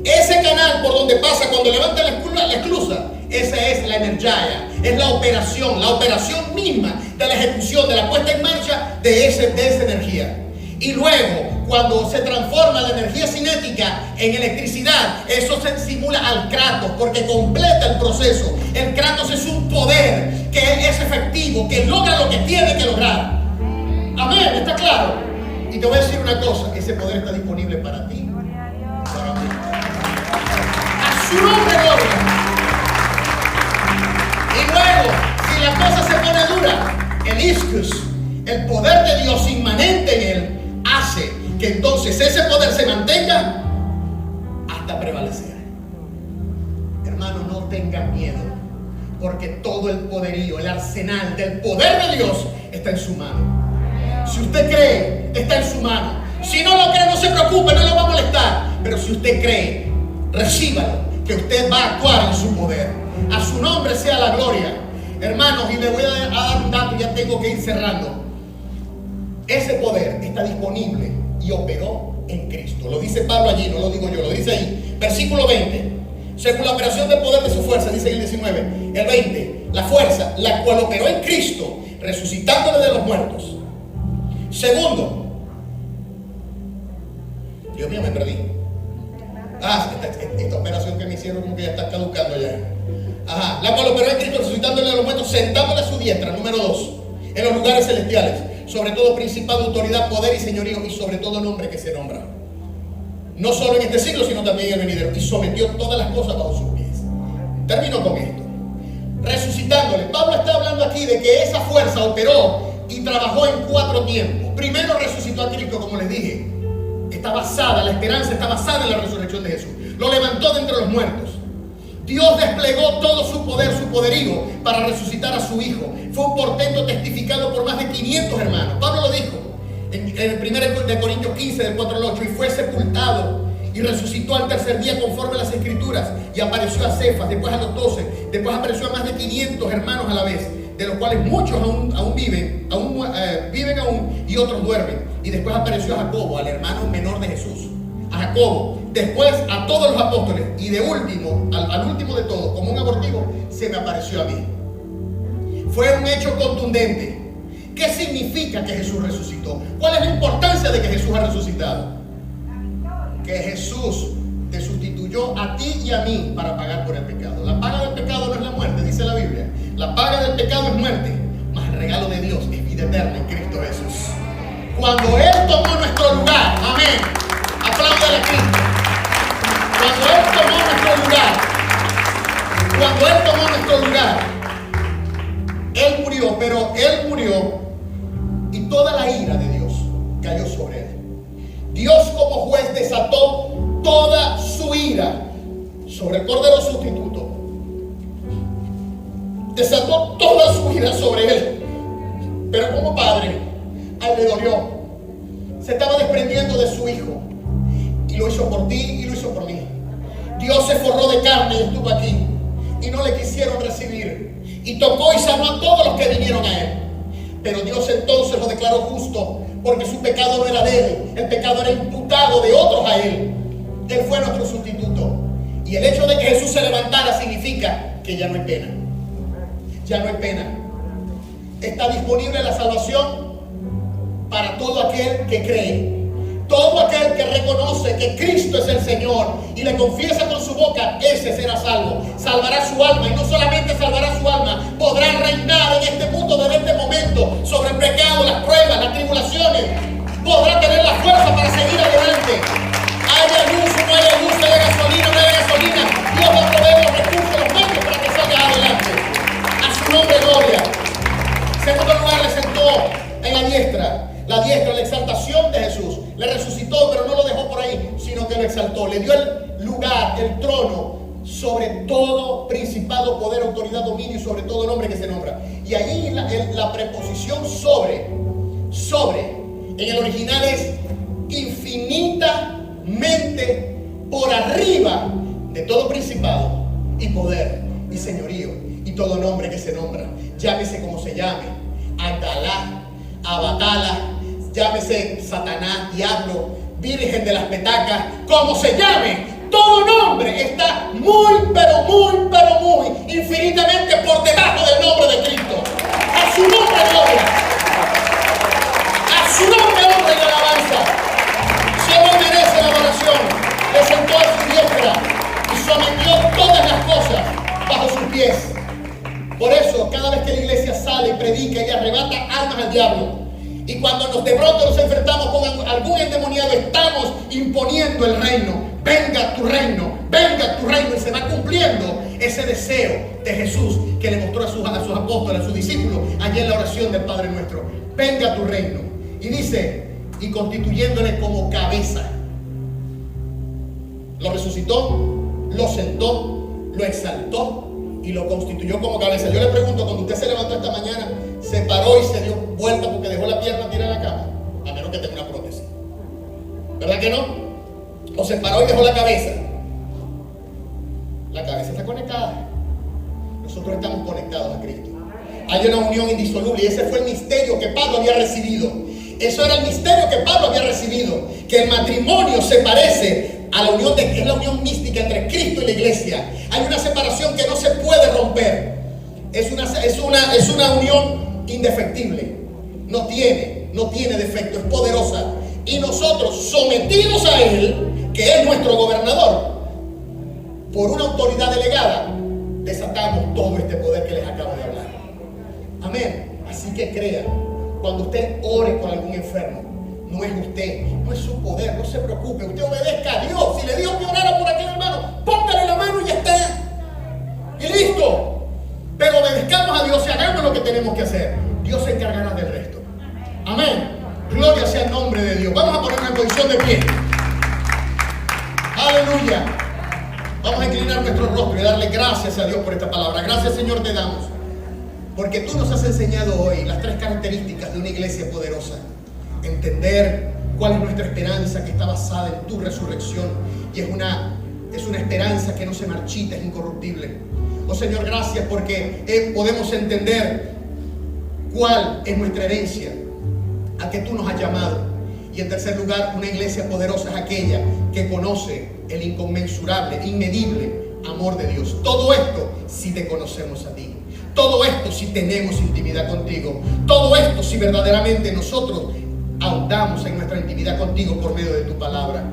[SPEAKER 3] Ese canal por donde pasa cuando levanta la esclusa, esa es la energía, es la operación misma de la ejecución, de la puesta en marcha de esa energía. Y luego, cuando se transforma la energía cinética en electricidad, eso se simula al kratos, porque completa el proceso. El kratos es un poder que es efectivo, que logra lo que tiene que lograr. Amén, ¿está claro? Y te voy a decir una cosa, ese poder está disponible para ti, para mí. A su nombre, gloria. Y luego, si la cosa se pone dura, el ischus, el poder de Dios inmanente en él, hace que entonces ese poder se mantenga hasta prevalecer. Hermano, no tengan miedo, porque todo el poderío, el arsenal del poder de Dios está en su mano. Si usted cree, está en su mano. Si no lo cree, no se preocupe, no lo va a molestar. Pero si usted cree, recíbalo, que usted va a actuar en su poder. A su nombre sea la gloria. Hermanos, y le voy a dar un dato, ya tengo que ir cerrando. Ese poder está disponible y operó en Cristo. Lo dice Pablo allí, no lo digo yo, lo dice ahí. Versículo 20. Según la operación del poder de su fuerza, dice el 19. El 20. La fuerza, la cual operó en Cristo, resucitándole de los muertos. Segundo. Dios mío, me perdí. Esta operación que me hicieron como que ya está caducando ya. La cual operó en Cristo, resucitándole de los muertos, sentándole a su diestra. Número 2. En los lugares celestiales. Sobre todo principado, autoridad, poder y señorío, y sobre todo nombre que se nombra. No solo en este siglo, sino también en el venidero. Y sometió todas las cosas bajo sus pies. Termino con esto. Resucitándole. Pablo está hablando aquí de que esa fuerza operó y trabajó en 4 tiempos. Primero resucitó a Cristo, como les dije. Está basada, la esperanza está basada en la resurrección de Jesús. Lo levantó de entre los muertos. Dios desplegó todo su poder, su poderío, para resucitar a su Hijo. Fue un portento testificado por más de 500 hermanos. Pablo lo dijo en 1 Corintios 15, del 4 al 8, y fue sepultado y resucitó al tercer día conforme a las Escrituras, y apareció a Cefas, después a los 12, después apareció a más de 500 hermanos a la vez, de los cuales muchos aún viven y otros duermen. Y después apareció a Jacobo, al hermano menor de Jesús, a Jacobo, después a todos los apóstoles, y de último, al último de todos, como un abortivo, se me apareció a mí. Fue un hecho contundente. ¿Qué significa que Jesús resucitó? ¿Cuál es la importancia de que Jesús ha resucitado? Que Jesús te sustituyó a ti y a mí para pagar por el pecado. La paga del pecado no es la muerte, dice la Biblia. La paga del pecado es muerte, mas el regalo de Dios es vida eterna en Cristo Jesús. Cuando Él tomó nuestro lugar, amén, apláudale a Cristo. Cuando Él tomó nuestro lugar, Él murió, pero Él murió y toda la ira de Dios cayó sobre Él. Dios como juez desató toda su ira sobre el Cordero sustituto. Desató toda su ira sobre Él. Pero como padre, a Él le dolió. Se estaba desprendiendo de su Hijo. Y lo hizo por ti y lo hizo por mí. Dios se forró de carne y estuvo aquí. Y no le quisieron recibir. Y tocó y sanó a todos los que vinieron a Él. Pero Dios entonces lo declaró justo, porque su pecado no era de Él. El pecado era imputado de otros a Él. Él fue nuestro sustituto. Y el hecho de que Jesús se levantara significa que ya no hay pena. Ya no hay pena. Está disponible la salvación para todo aquel que cree. Todo aquel que reconoce que Cristo es el Señor y le confiesa con su boca, ese será salvo. Salvará su alma, y no solamente salvará su alma, podrá reinar en este mundo desde este momento sobre el pecado, las pruebas, las tribulaciones. Podrá tener la fuerza para seguir adelante. Haya luz o no haya luz, haya gasolina o no haya gasolina, Dios va a proveer los recursos, los medios para que salga adelante. A su nombre, gloria. En segundo lugar, le sentó en la diestra, la exaltación de Jesús. Le resucitó, pero no lo dejó por ahí, sino que lo exaltó. Le dio el lugar, el trono, sobre todo principado, poder, autoridad, dominio y sobre todo nombre que se nombra. Y allí la preposición sobre, en el original es infinitamente por arriba de todo principado y poder y señorío y todo nombre que se nombra. Llámese como se llame, Atalá, Abatala, llámese Satanás, diablo, virgen de las petacas, como se llame, todo nombre está muy, pero muy, pero muy infinitamente por debajo del nombre de Cristo. A su nombre gloria, a su nombre honra y alabanza. Solo merece la adoración. Le sentó a su diestra y sometió todas las cosas bajo sus pies. Por eso, cada vez que la iglesia sale y predica y arrebata almas al diablo, y cuando de pronto nos enfrentamos con algún endemoniado, estamos imponiendo el reino. Venga tu reino, venga tu reino. Y se va cumpliendo ese deseo de Jesús que le mostró a sus apóstoles, a sus discípulos, allí en la oración del Padre Nuestro. Venga tu reino. Y dice, y constituyéndole como cabeza. Lo resucitó, lo sentó, lo exaltó y lo constituyó como cabeza. Yo le pregunto, cuando usted se levantó esta mañana, se paró y se dio vuelta porque dejó la pierna tirada en la cama, a menos que tenga una prótesis, ¿verdad que no? O se paró y dejó la cabeza. La cabeza está conectada. Nosotros estamos conectados a Cristo. Hay una unión indisoluble y ese fue el misterio que Pablo había recibido. Eso era el misterio que Pablo había recibido, que el matrimonio se parece a la unión que es la unión mística entre Cristo y la iglesia. Hay una separación que no se puede romper. Es una unión indefectible. No tiene defecto, es poderosa. Y nosotros, sometidos a Él, que es nuestro gobernador, por una autoridad delegada, desatamos todo este poder que les acabo de hablar. Amén. Así que crea, cuando usted ore por algún enfermo, no es usted, no es su poder, no se preocupe, usted obedezca a Dios. Si le dijo que orara por aquel hermano, póngale la mano y ya está. Y listo. Pero obedezcamos a Dios y hagamos lo que tenemos que hacer. Dios se encargará del resto. Amén. Gloria sea el nombre de Dios. Vamos a poner una posición de pie. Aleluya. Vamos a inclinar inclinar nuestro rostro y darle gracias a Dios por esta palabra. Gracias, Señor, te damos. Porque tú nos has enseñado hoy las 3 características de una iglesia poderosa. Entender cuál es nuestra esperanza, que está basada en tu resurrección. Y es una esperanza que no se marchita, es incorruptible. Oh Señor, gracias porque podemos entender cuál es nuestra herencia, a que tú nos has llamado. Y en tercer lugar, una iglesia poderosa es aquella que conoce el inconmensurable, inmedible amor de Dios. Todo esto si te conocemos a ti. Todo esto si tenemos intimidad contigo. Todo esto si verdaderamente nosotros ahondamos en nuestra intimidad contigo por medio de tu palabra.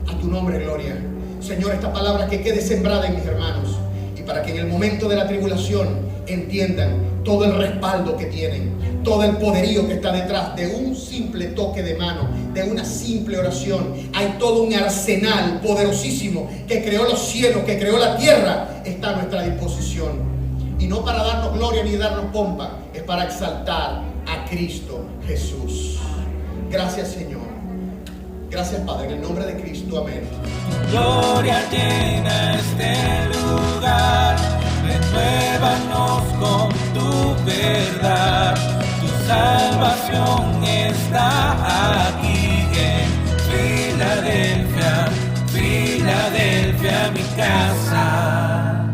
[SPEAKER 3] A tu nombre, gloria. Señor, esta palabra que quede sembrada en mis hermanos, y para que en el momento de la tribulación entiendan todo el respaldo que tienen, todo el poderío que está detrás de un simple toque de mano, de una simple oración. Hay todo un arsenal poderosísimo que creó los cielos, que creó la tierra, está a nuestra disposición. Y no para darnos gloria ni darnos pompa, es para exaltar a Cristo Jesús. Gracias, Señor. Gracias, Padre, en el nombre de Cristo. Amén.
[SPEAKER 1] Gloria llena este lugar, renuévanos con tu verdad. Tu salvación está aquí en Filadelfia, Filadelfia, mi casa.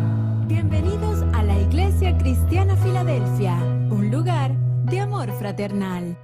[SPEAKER 2] Bienvenidos a la Iglesia Cristiana Filadelfia, un lugar de amor fraternal.